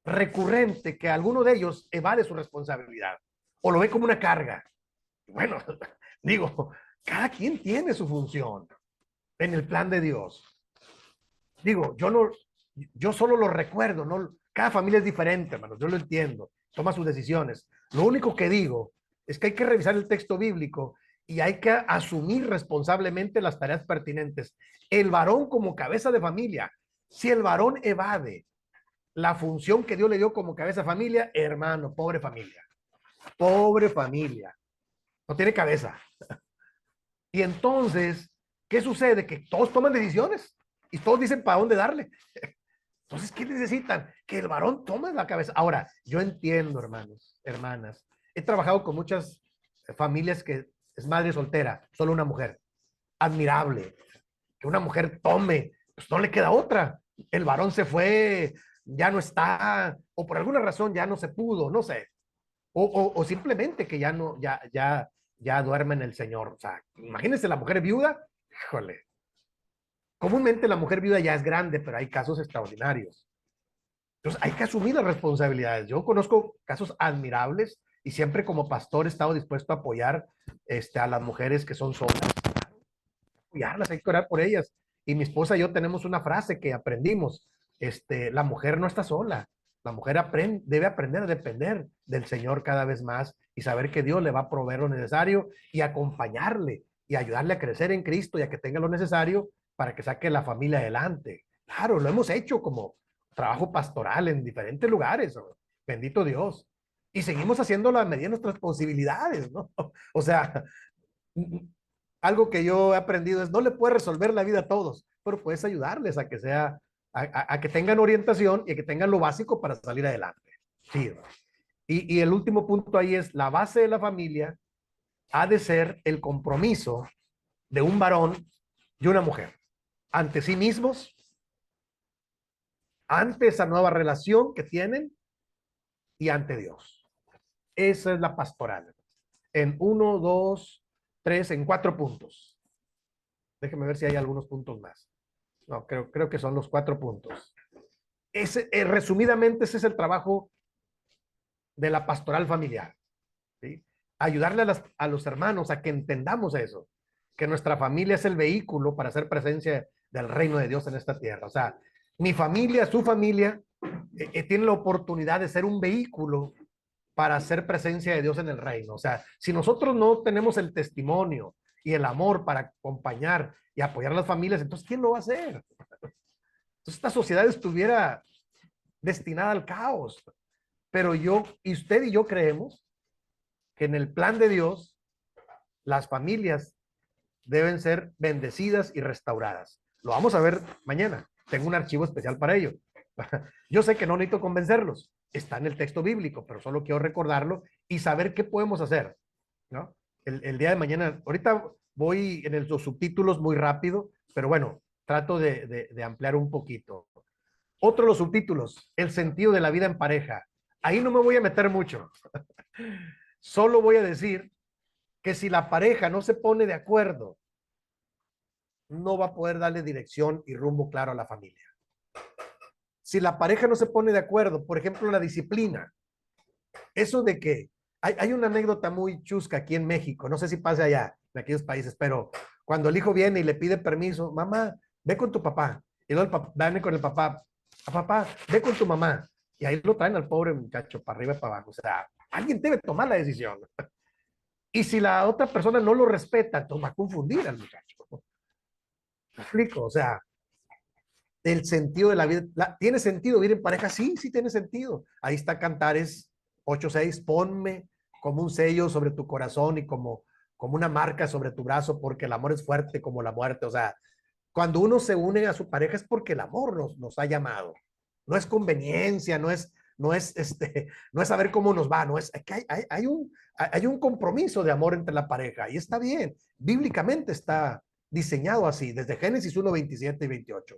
recurrente que alguno de ellos evade su responsabilidad o lo ve como una carga. Bueno, digo, cada quien tiene su función en el plan de Dios. Digo, yo solo lo recuerdo, ¿no? Cada familia es diferente, hermanos, yo lo entiendo, toma sus decisiones. Lo único que digo es que hay que revisar el texto bíblico y hay que asumir responsablemente las tareas pertinentes. El varón como cabeza de familia, si el varón evade la función que Dios le dio como cabeza de familia, hermano, pobre familia, no tiene cabeza. Y entonces, ¿qué sucede? Que todos toman decisiones y todos dicen para dónde darle. Entonces, ¿qué necesitan? Que el varón tome la cabeza. Ahora, yo entiendo, hermanos, hermanas. He trabajado con muchas familias que es madre soltera, solo una mujer. Admirable. Que una mujer tome, pues no le queda otra. El varón se fue, ya no está, o por alguna razón ya no se pudo, no sé. O simplemente que ya no, ya duerme en el Señor. O sea, imagínense la mujer viuda, híjole. Comúnmente la mujer viuda ya es grande, pero hay casos extraordinarios. Entonces hay que asumir las responsabilidades. Yo conozco casos admirables y siempre como pastor he estado dispuesto a apoyar a las mujeres que son solas. Apoyarlas, hay que orar por ellas. Y mi esposa y yo tenemos una frase que aprendimos. La mujer no está sola. La mujer debe aprender a depender del Señor cada vez más y saber que Dios le va a proveer lo necesario y acompañarle y ayudarle a crecer en Cristo y a que tenga lo necesario para que saque la familia adelante. Claro, lo hemos hecho como trabajo pastoral en diferentes lugares, ¿no? Bendito Dios. Y seguimos haciendo la medida de nuestras posibilidades, ¿no? O sea, algo que yo he aprendido es no le puedes resolver la vida a todos, pero puedes ayudarles a que a que tengan orientación y a que tengan lo básico para salir adelante. Sí. Y el último punto ahí es la base de la familia ha de ser el compromiso de un varón y una mujer ante sí mismos, ante esa nueva relación que tienen y ante Dios. Esa es la pastoral. En uno, dos, tres, en 4 puntos. Déjenme ver si hay algunos puntos más. No, creo que son los 4 puntos. Resumidamente, ese es el trabajo de la pastoral familiar. ¿Sí? Ayudarle a los hermanos a que entendamos eso, que nuestra familia es el vehículo para hacer presencia del reino de Dios en esta tierra. O sea, mi familia, su familia, tiene la oportunidad de ser un vehículo para hacer presencia de Dios en el reino. O sea, si nosotros no tenemos el testimonio y el amor para acompañar y apoyar a las familias, entonces, ¿quién lo va a hacer? Entonces, esta sociedad estuviera destinada al caos. Pero usted y yo creemos que en el plan de Dios, las familias deben ser bendecidas y restauradas. Lo vamos a ver mañana. Tengo un archivo especial para ello. Yo sé que no necesito convencerlos. Está en el texto bíblico, pero solo quiero recordarlo y saber qué podemos hacer, ¿no? El día de mañana, ahorita voy en los subtítulos muy rápido, pero bueno, trato de ampliar un poquito. Otro de los subtítulos, el sentido de la vida en pareja. Ahí no me voy a meter mucho. Solo voy a decir que si la pareja no se pone de acuerdo, no va a poder darle dirección y rumbo claro a la familia. Si la pareja no se pone de acuerdo, por ejemplo, la disciplina, eso de que hay una anécdota muy chusca aquí en México, no sé si pasa allá, en aquellos países, pero cuando el hijo viene y le pide permiso, mamá, ve con tu papá, y luego el papá, viene con el papá, papá, ve con tu mamá, y ahí lo traen al pobre muchacho para arriba y para abajo, o sea, alguien debe tomar la decisión, y si la otra persona no lo respeta, entonces va a confundir al muchacho, ¿me explico? O sea, el sentido de la vida. ¿Tiene sentido vivir en pareja? Sí, sí tiene sentido. Ahí está Cantares 8:6, ponme como un sello sobre tu corazón y como una marca sobre tu brazo, porque el amor es fuerte como la muerte. O sea, cuando uno se une a su pareja es porque el amor nos ha llamado. No es conveniencia, no es saber cómo nos va, no es que hay un compromiso de amor entre la pareja y está bien. Bíblicamente está diseñado así, desde Génesis 1:27 y 28.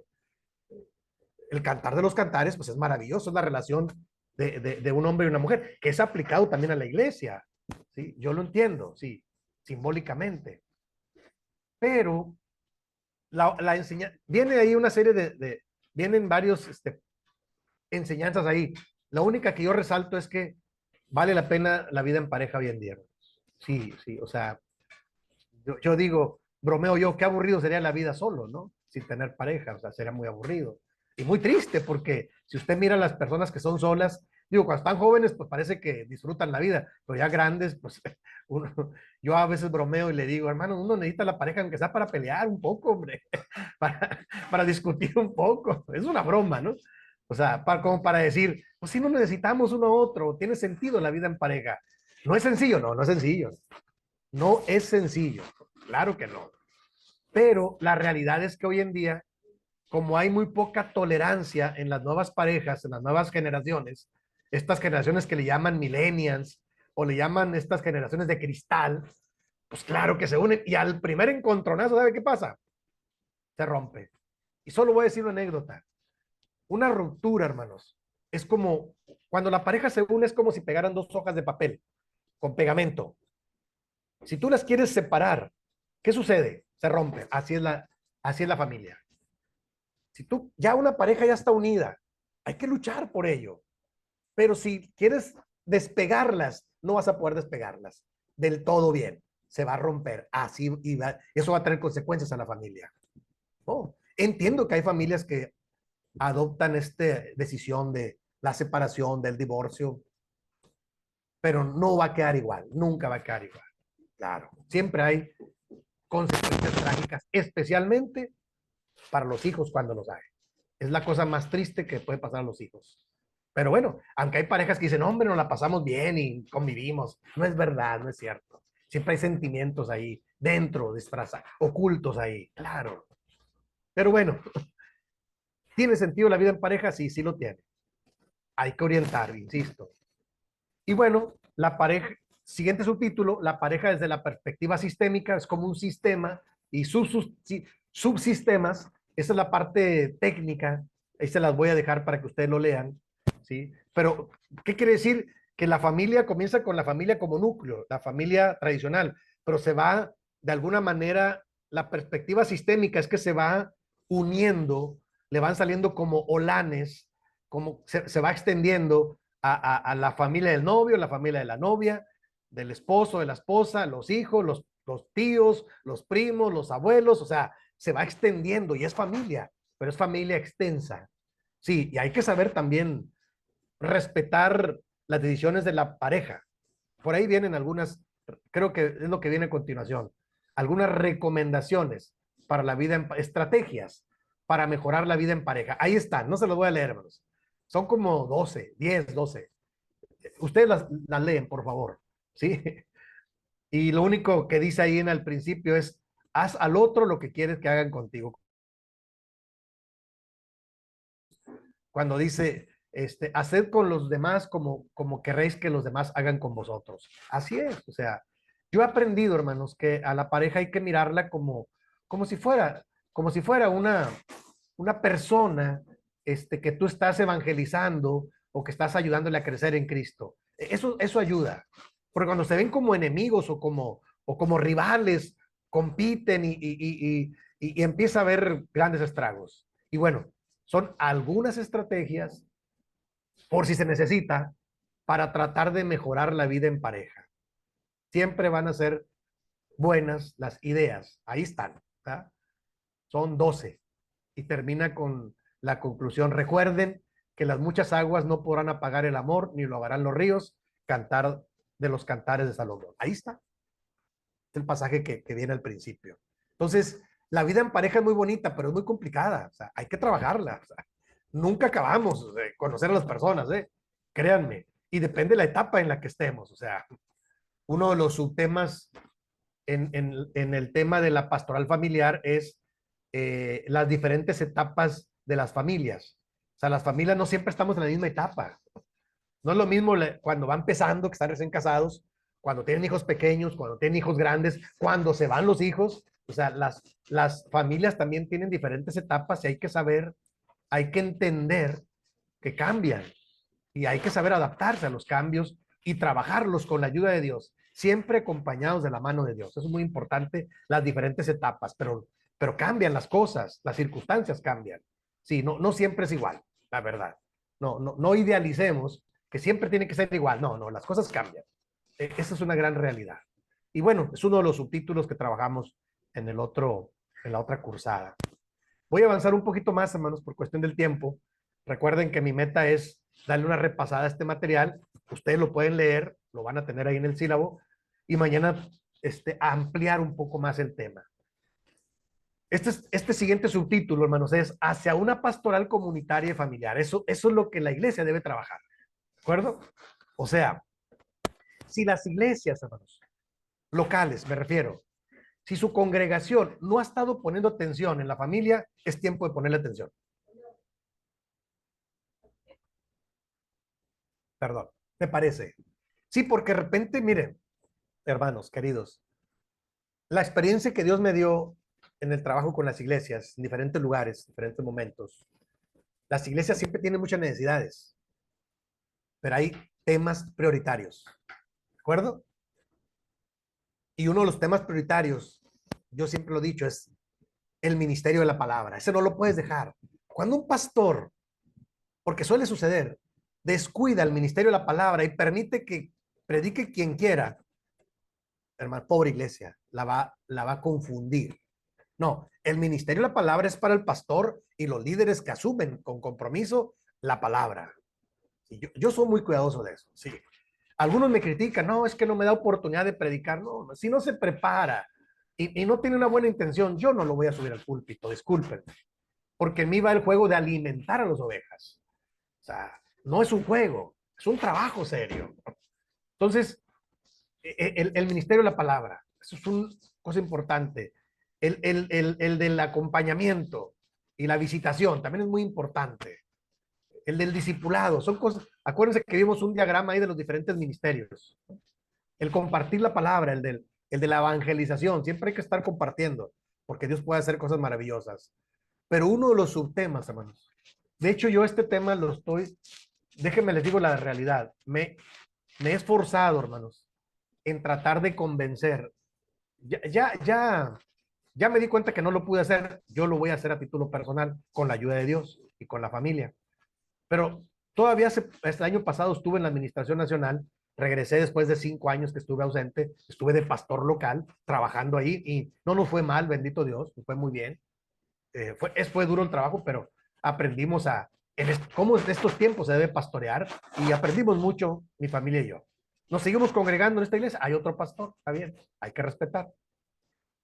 El Cantar de los Cantares, pues es maravilloso, es la relación de un hombre y una mujer, que es aplicado también a la iglesia, ¿sí? Yo lo entiendo, sí, simbólicamente, pero la enseñanza, viene ahí una serie vienen varios enseñanzas ahí. La única que yo resalto es que vale la pena la vida en pareja hoy en día. Sí, sí, o sea, yo digo, bromeo yo, qué aburrido sería la vida solo, ¿no? Sin tener pareja, o sea, sería muy aburrido. Y muy triste, porque si usted mira a las personas que son solas, digo, cuando están jóvenes, pues parece que disfrutan la vida, pero ya grandes, pues uno, yo a veces bromeo y le digo, hermano, uno necesita la pareja aunque sea para pelear un poco, hombre, para discutir un poco. Es una broma, ¿no? O sea, como para decir, pues si no necesitamos uno a otro, tiene sentido la vida en pareja. No es sencillo, no es sencillo. No es sencillo, claro que no. Pero la realidad es que hoy en día, como hay muy poca tolerancia en las nuevas parejas, en las nuevas generaciones, estas generaciones que le llaman millennials o le llaman estas generaciones de cristal, pues claro que se unen y al primer encontronazo, ¿sabe qué pasa? Se rompe. Y solo voy a decir una anécdota. Una ruptura, hermanos, es como cuando la pareja se une, es como si pegaran dos hojas de papel con pegamento. Si tú las quieres separar, ¿qué sucede? Se rompe. Así es la familia. Si tú, ya una pareja ya está unida, hay que luchar por ello. Pero si quieres despegarlas, no vas a poder despegarlas del todo bien. Se va a romper. Así, eso va a tener consecuencias a la familia. Oh, entiendo que hay familias que adoptan esta decisión de la separación, del divorcio, pero no va a quedar igual, nunca va a quedar igual. Claro, siempre hay consecuencias trágicas, especialmente para los hijos cuando los hay. Es la cosa más triste que puede pasar a los hijos. Pero bueno, aunque hay parejas que dicen, hombre, nos la pasamos bien y convivimos, no es verdad, no es cierto. Siempre hay sentimientos ahí, dentro, disfrazados, ocultos ahí, claro. Pero bueno, ¿tiene sentido la vida en pareja? Sí, sí lo tiene. Hay que orientar, insisto. Y bueno, la pareja, siguiente subtítulo, la pareja desde la perspectiva sistémica es como un sistema y subsistemas, esa es la parte técnica, ahí se las voy a dejar para que ustedes lo lean, ¿sí? Pero, ¿qué quiere decir? Que la familia comienza con la familia como núcleo, la familia tradicional, pero se va, de alguna manera, la perspectiva sistémica es que se va uniendo, le van saliendo como olanes, como se va extendiendo a la familia del novio, la familia de la novia, del esposo, de la esposa, los hijos, los tíos, los primos, los abuelos, o sea, se va extendiendo y es familia, pero es familia extensa. Sí, y hay que saber también respetar las decisiones de la pareja. Por ahí vienen algunas, creo que es lo que viene a continuación, algunas recomendaciones para la vida, estrategias para mejorar la vida en pareja. Ahí están, no se los voy a leer, hermanos. Son como 12, 10, 12. Ustedes las leen, por favor. ¿Sí? Y lo único que dice ahí en el principio es, haz al otro lo que quieres que hagan contigo. Cuando dice, haced con los demás como queréis que los demás hagan con vosotros. Así es, o sea, yo he aprendido, hermanos, que a la pareja hay que mirarla como si fuera una persona que tú estás evangelizando o que estás ayudándole a crecer en Cristo. Eso ayuda, porque cuando se ven como enemigos o como rivales, compiten y empieza a haber grandes estragos. Y bueno, son algunas estrategias, por si se necesita, para tratar de mejorar la vida en pareja. Siempre van a ser buenas las ideas. Ahí están. ¿Tá? Son 12. Y termina con la conclusión. Recuerden que las muchas aguas no podrán apagar el amor, ni lo harán los ríos, cantar de los cantares de Salomón. Ahí está. Es el pasaje que viene al principio. Entonces, la vida en pareja es muy bonita, pero es muy complicada. O sea, hay que trabajarla. O sea, nunca acabamos de conocer a las personas, ¿eh? Créanme. Y depende de la etapa en la que estemos. O sea, uno de los subtemas en el tema de la pastoral familiar es las diferentes etapas de las familias. O sea, las familias no siempre estamos en la misma etapa. No es lo mismo cuando van empezando, que están recién casados, cuando tienen hijos pequeños, cuando tienen hijos grandes, cuando se van los hijos. O sea, las familias también tienen diferentes etapas y hay que saber, hay que entender que cambian y hay que saber adaptarse a los cambios y trabajarlos con la ayuda de Dios, siempre acompañados de la mano de Dios. Eso es muy importante, las diferentes etapas, pero cambian las cosas, las circunstancias cambian. Sí, no siempre es igual, la verdad. No idealicemos que siempre tiene que ser igual. No, las cosas cambian. Esa es una gran realidad. Y bueno, es uno de los subtítulos que trabajamos en en la otra cursada. Voy a avanzar un poquito más, hermanos, por cuestión del tiempo. Recuerden que mi meta es darle una repasada a este material. Ustedes lo pueden leer, lo van a tener ahí en el sílabo y mañana ampliar un poco más el tema. Este siguiente subtítulo, hermanos, es hacia una pastoral comunitaria y familiar. Eso es lo que la iglesia debe trabajar. ¿De acuerdo? O sea, si las iglesias, hermanos, locales, me refiero, si su congregación no ha estado poniendo atención en la familia, es tiempo de ponerle atención. Perdón, ¿te parece? Sí, porque de repente, miren, hermanos, queridos, la experiencia que Dios me dio en el trabajo con las iglesias, en diferentes lugares, diferentes momentos, las iglesias siempre tienen muchas necesidades, pero hay temas prioritarios, ¿de acuerdo? Y uno de los temas prioritarios, yo siempre lo he dicho, es el ministerio de la palabra. Ese no lo puedes dejar. Cuando un pastor, porque suele suceder, descuida el ministerio de la palabra y permite que predique quien quiera, hermano, pobre iglesia, la va a confundir. No, el ministerio de la palabra es para el pastor y los líderes que asumen con compromiso la palabra. Y yo soy muy cuidadoso de eso, sí. Algunos me critican, no, es que no me da oportunidad de predicar. No, si no se prepara y no tiene una buena intención, yo no lo voy a subir al púlpito, disculpen, porque en mí va el juego de alimentar a las ovejas. O sea, no es un juego, es un trabajo serio. Entonces, el ministerio de la palabra, eso es una cosa importante. El del acompañamiento y la visitación también es muy importante. El del discipulado, son cosas, acuérdense que vimos un diagrama ahí de los diferentes ministerios. El compartir la palabra, el de la evangelización, siempre hay que estar compartiendo, porque Dios puede hacer cosas maravillosas. Pero uno de los subtemas, hermanos, de hecho yo este tema lo estoy, déjenme les digo la realidad, me he esforzado, hermanos, en tratar de convencer. Ya me di cuenta que no lo pude hacer, yo lo voy a hacer a título personal, con la ayuda de Dios y con la familia. Pero todavía este año pasado estuve en la Administración Nacional, regresé después de 5 años que estuve ausente, estuve de pastor local, trabajando ahí y no nos fue mal, bendito Dios, nos fue muy bien. Fue duro el trabajo, pero aprendimos cómo en estos tiempos se debe pastorear y aprendimos mucho, mi familia y yo. Nos seguimos congregando en esta iglesia, hay otro pastor, está bien, hay que respetar.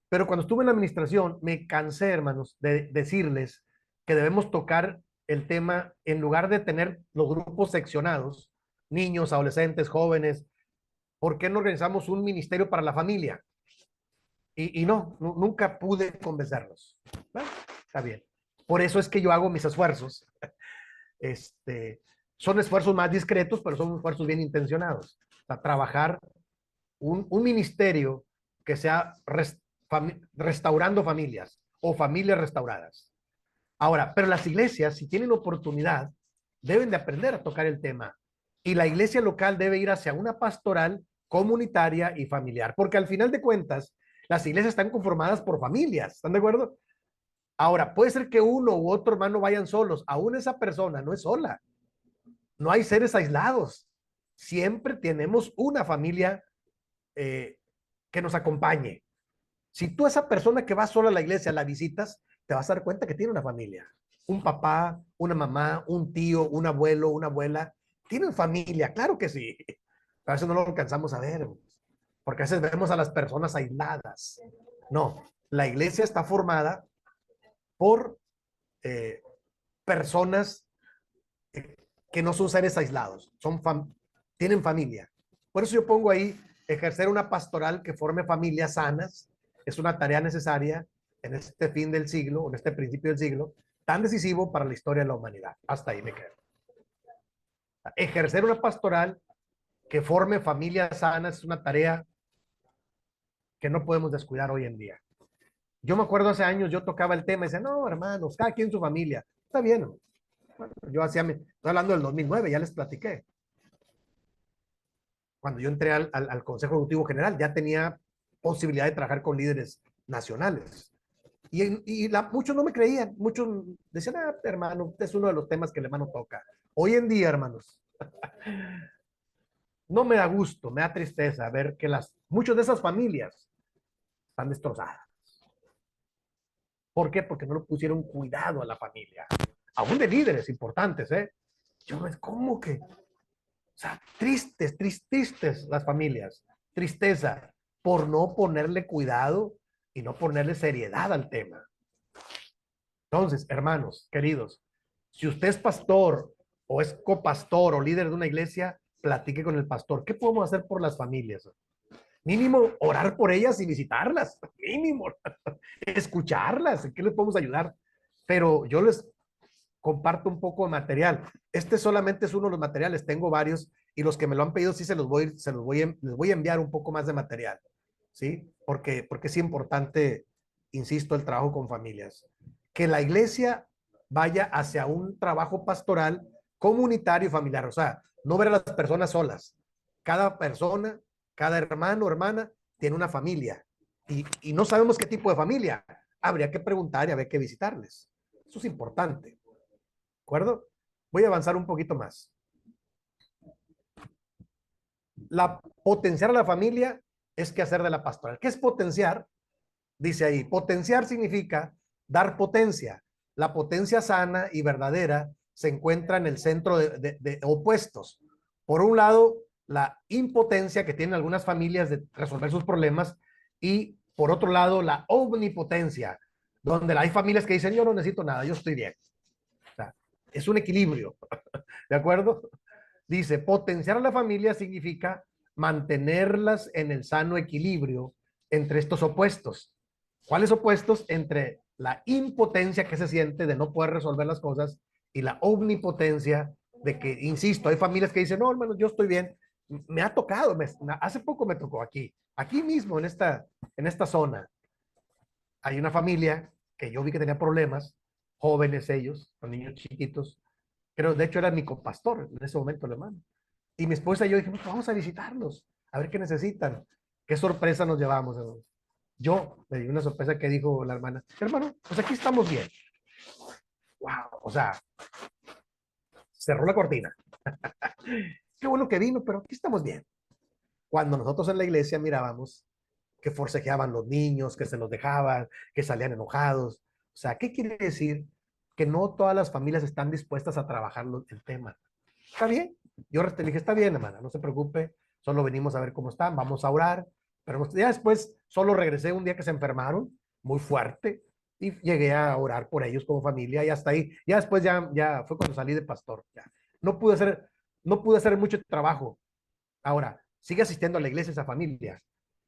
Pero cuando estuve en la administración, me cansé, hermanos, de decirles que debemos tocar el tema, en lugar de tener los grupos seccionados, niños, adolescentes, jóvenes, ¿por qué no organizamos un ministerio para la familia? Y nunca pude convencerlos. Bueno, está bien. Por eso es que yo hago mis esfuerzos. Este, son esfuerzos más discretos, pero son esfuerzos bien intencionados. O sea, trabajar un ministerio que sea restaurando familias o familias restauradas. Ahora, pero las iglesias, si tienen oportunidad, deben de aprender a tocar el tema. Y la iglesia local debe ir hacia una pastoral comunitaria y familiar, porque al final de cuentas, las iglesias están conformadas por familias, ¿están de acuerdo? Ahora, puede ser que uno u otro hermano vayan solos, aún esa persona no es sola, no hay seres aislados, siempre tenemos una familia que nos acompañe. Si tú esa persona que va sola a la iglesia la visitas, te vas a dar cuenta que tiene una familia. Un papá, una mamá, un tío, un abuelo, una abuela. Tienen familia, claro que sí. A veces no lo alcanzamos a ver, porque a veces vemos a las personas aisladas. No, la iglesia está formada por eh, personas eh, que no son seres aislados, tienen familia. Por eso yo pongo ahí, ejercer una pastoral que forme familias sanas, es una tarea necesaria en este fin del siglo, en este principio del siglo, tan decisivo para la historia de la humanidad. Hasta ahí me quedo. Ejercer una pastoral que forme familias sanas es una tarea que no podemos descuidar hoy en día. Yo me acuerdo hace años, yo tocaba el tema y decía, no, hermanos, cada quien su familia. Está bien. Bueno, yo hacía, estoy hablando del 2009, ya les platiqué. Cuando yo entré al Consejo Ejecutivo General, ya tenía posibilidad de trabajar con líderes nacionales. Muchos no me creían, muchos decían, ah, hermano, este es uno de los temas que el hermano toca. Hoy en día, hermanos, no me da gusto, me da tristeza ver que muchas de esas familias están destrozadas. ¿Por qué? Porque no le pusieron cuidado a la familia. Aún de líderes importantes, ¿eh? ¿Cómo que? O sea, tristes las familias. Tristeza por no ponerle cuidado y no ponerle seriedad al tema. Entonces, hermanos, queridos, si usted es pastor o es copastor o líder de una iglesia, platique con el pastor. ¿Qué podemos hacer por las familias? Mínimo, orar por ellas y visitarlas. Mínimo, escucharlas. ¿En qué les podemos ayudar? Pero yo les comparto un poco de material. Este solamente es uno de los materiales, tengo varios y los que me lo han pedido sí les voy a enviar un poco más de material, ¿sí? Porque es importante, insisto, el trabajo con familias. Que la iglesia vaya hacia un trabajo pastoral comunitario y familiar, o sea, no ver a las personas solas. Cada persona, cada hermano o hermana tiene una familia y no sabemos qué tipo de familia. Habría que preguntar y habría que visitarles. Eso es importante. ¿De acuerdo? Voy a avanzar un poquito más. Potenciar a la familia es que hacer de la pastoral. ¿Qué es potenciar? Dice ahí, potenciar significa dar potencia. La potencia sana y verdadera se encuentra en el centro de opuestos. Por un lado, la impotencia que tienen algunas familias de resolver sus problemas y por otro lado, la omnipotencia, donde hay familias que dicen, yo no necesito nada, yo estoy bien. O sea, es un equilibrio, ¿de acuerdo? Dice, potenciar a la familia significa mantenerlas en el sano equilibrio entre estos opuestos. ¿Cuáles opuestos? Entre la impotencia que se siente de no poder resolver las cosas y la omnipotencia de que, insisto, hay familias que dicen, no, hermano, yo estoy bien. Me ha tocado, hace poco me tocó aquí mismo, en esta zona. Hay una familia que yo vi que tenía problemas, jóvenes ellos, con niños chiquitos. Creo, de hecho, era mi copastor en ese momento, el hermano. Y mi esposa y yo dijimos, vamos a visitarlos, a ver qué necesitan. Qué sorpresa nos llevamos, hermano. Yo me di una sorpresa que dijo la hermana, hermano, pues aquí estamos bien. Wow, o sea, cerró la cortina. Qué bueno que vino, pero aquí estamos bien. Cuando nosotros en la iglesia mirábamos que forcejeaban los niños, que se los dejaban, que salían enojados. O sea, ¿qué quiere decir? Que no todas las familias están dispuestas a trabajar el tema. Está bien. Yo le dije, está bien, hermana, no se preocupe, solo venimos a ver cómo están, vamos a orar. Pero ya después solo regresé un día que se enfermaron, muy fuerte, y llegué a orar por ellos como familia y hasta ahí. Ya después ya fue cuando salí de pastor. Ya. No pude hacer, no pude hacer mucho trabajo. Ahora, sigue asistiendo a la iglesia esa familia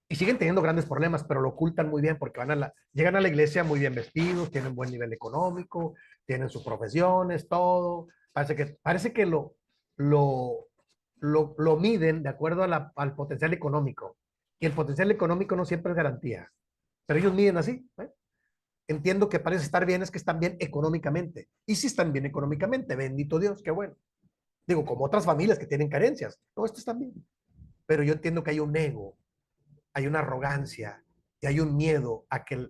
y siguen teniendo grandes problemas, pero lo ocultan muy bien porque llegan a la iglesia muy bien vestidos, tienen buen nivel económico, tienen sus profesiones, todo. Parece que lo, lo miden de acuerdo al potencial económico. Y el potencial económico no siempre es garantía. Pero ellos miden así. ¿Eh? Entiendo que parece estar bien, es que están bien económicamente. Y si están bien económicamente, bendito Dios, qué bueno. Digo, como otras familias que tienen carencias. No, estos están bien. Pero yo entiendo que hay un ego, hay una arrogancia y hay un miedo a que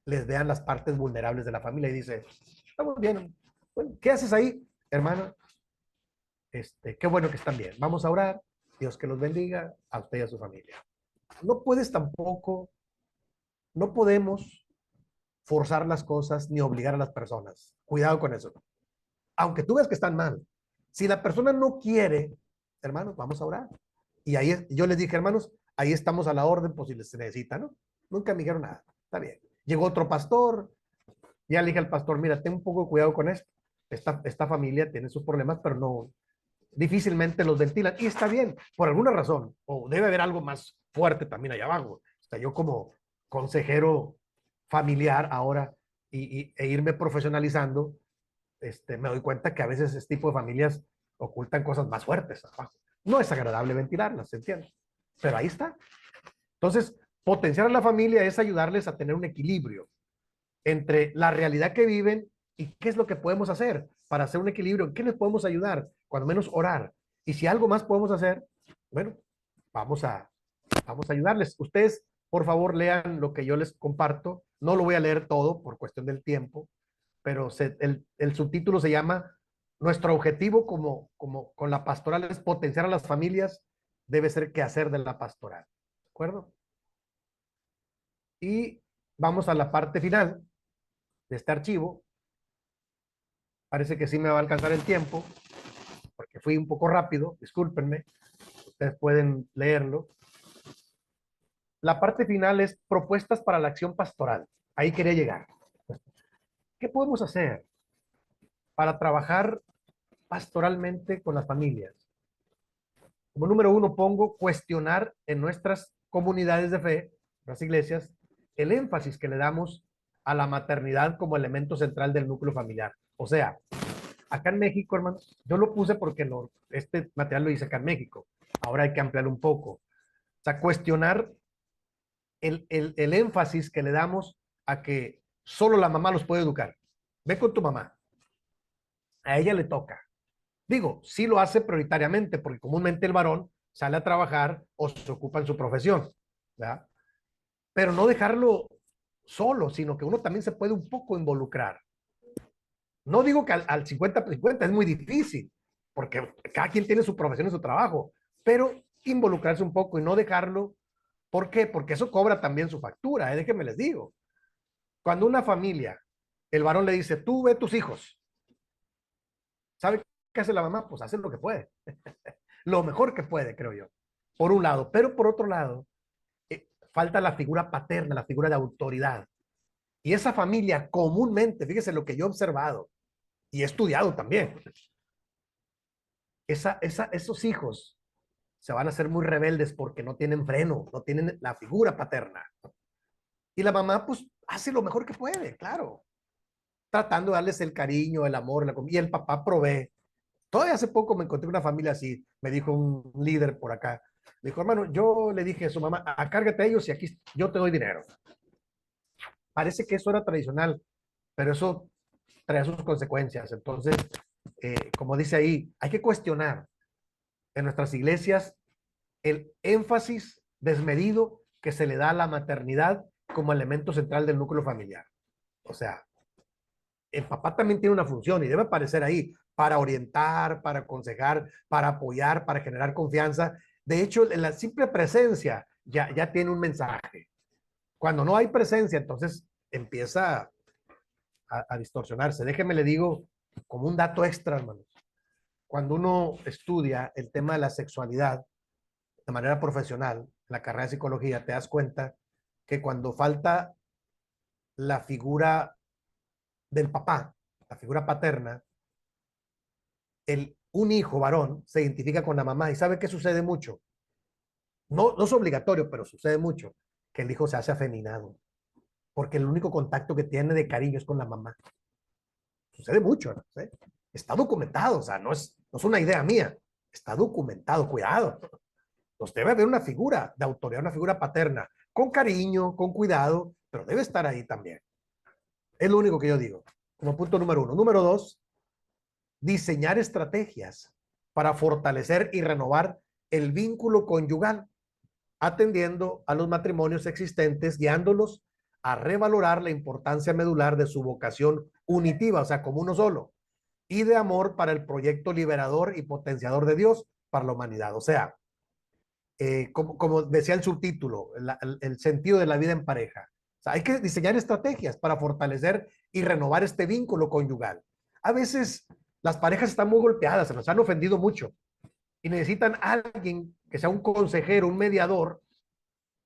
les vean las partes vulnerables de la familia y dice, estamos bien, bueno, ¿qué haces ahí, hermano? Qué bueno que están bien, vamos a orar, Dios que los bendiga a usted y a su familia. No puedes tampoco No podemos forzar las cosas ni obligar a las personas. Cuidado con eso. Aunque tú veas que están mal. Si la persona no quiere, hermanos, vamos a orar. Y ahí yo les dije, hermanos, ahí estamos a la orden por si les necesita, ¿no? Nunca me dijeron nada. Está bien. Llegó otro pastor, ya le dije al pastor, mira, ten un poco de cuidado con esto. Esta familia tiene sus problemas, pero no, difícilmente los ventilan. Y está bien, por alguna razón. O debe haber algo más fuerte también allá abajo. O sea, yo como consejero familiar ahora e irme profesionalizando, me doy cuenta que a veces este tipo de familias ocultan cosas más fuertes abajo. No es agradable ventilarlas, ¿se entiende? Pero ahí está. Entonces, potenciar a la familia es ayudarles a tener un equilibrio entre la realidad que viven y qué es lo que podemos hacer para hacer un equilibrio. ¿En qué les podemos ayudar? Cuando menos orar. Y si algo más podemos hacer, bueno, vamos a, vamos a ayudarles. Ustedes, por favor, lean lo que yo les comparto. No lo voy a leer todo por cuestión del tiempo, pero el subtítulo se llama Nuestro objetivo con la pastoral es potenciar a las familias, debe ser qué hacer de la pastoral. ¿De acuerdo? Y vamos a la parte final de este archivo. Parece que sí me va a alcanzar el tiempo, porque fui un poco rápido, discúlpenme, ustedes pueden leerlo. La parte final es propuestas para la acción pastoral. Ahí quería llegar. ¿Qué podemos hacer para trabajar pastoralmente con las familias? Como número uno pongo cuestionar en nuestras comunidades de fe, las iglesias, el énfasis que le damos a la maternidad como elemento central del núcleo familiar. O sea, acá en México, hermanos, yo lo puse porque este material lo hice acá en México. Ahora hay que ampliarlo un poco. O sea, cuestionar el énfasis que le damos a que solo la mamá los puede educar. Ve con tu mamá. A ella le toca. Digo, sí lo hace prioritariamente, porque comúnmente el varón sale a trabajar o se ocupa en su profesión, ¿verdad? Pero no dejarlo solo, sino que uno también se puede un poco involucrar. No digo que al 50-50 es muy difícil, porque cada quien tiene su profesión y su trabajo, pero involucrarse un poco y no dejarlo. ¿Por qué? Porque eso cobra también su factura, déjenme les digo. Cuando una familia, el varón le dice, tú ve tus hijos, ¿sabe qué hace la mamá? Pues hace lo que puede, lo mejor que puede, creo yo, por un lado. Pero por otro lado, falta la figura paterna, la figura de autoridad. Y esa familia comúnmente, fíjese lo que yo he observado y he estudiado también, esos hijos se van a hacer muy rebeldes porque no tienen freno, no tienen la figura paterna. Y la mamá, pues, hace lo mejor que puede, claro, tratando de darles el cariño, el amor, y el papá provee. Todavía hace poco me encontré una familia así, me dijo un líder por acá, me dijo, hermano, yo le dije a su mamá, acárgate a ellos y aquí yo te doy dinero. Parece que eso era tradicional, pero eso trae sus consecuencias. Entonces, como dice ahí, hay que cuestionar en nuestras iglesias el énfasis desmedido que se le da a la maternidad como elemento central del núcleo familiar. O sea, el papá también tiene una función y debe aparecer ahí para orientar, para aconsejar, para apoyar, para generar confianza. De hecho, en la simple presencia ya tiene un mensaje. Cuando no hay presencia, entonces empieza a distorsionarse. Déjeme le digo como un dato extra, hermanos. Cuando uno estudia el tema de la sexualidad de manera profesional, en la carrera de psicología, te das cuenta que cuando falta la figura del papá, la figura paterna, un hijo varón se identifica con la mamá y sabe que sucede mucho. No, no es obligatorio, pero sucede mucho que el hijo se hace afeminado porque el único contacto que tiene de cariño es con la mamá. Sucede mucho, ¿no? ¿Sí? Está documentado, o sea, no es una idea mía, está documentado, cuidado. Entonces debe haber una figura de autoridad, una figura paterna, con cariño, con cuidado, pero debe estar ahí también. Es lo único que yo digo, como punto número uno. Número dos, diseñar estrategias para fortalecer y renovar el vínculo conyugal, atendiendo a los matrimonios existentes, guiándolos a revalorar la importancia medular de su vocación unitiva, o sea, como uno solo, y de amor para el proyecto liberador y potenciador de Dios para la humanidad. O sea, como decía el subtítulo, el sentido de la vida en pareja. sea, hay que diseñar estrategias para fortalecer y renovar este vínculo conyugal. A veces las parejas están muy golpeadas, se nos han ofendido mucho y necesitan a alguien que sea un consejero, un mediador,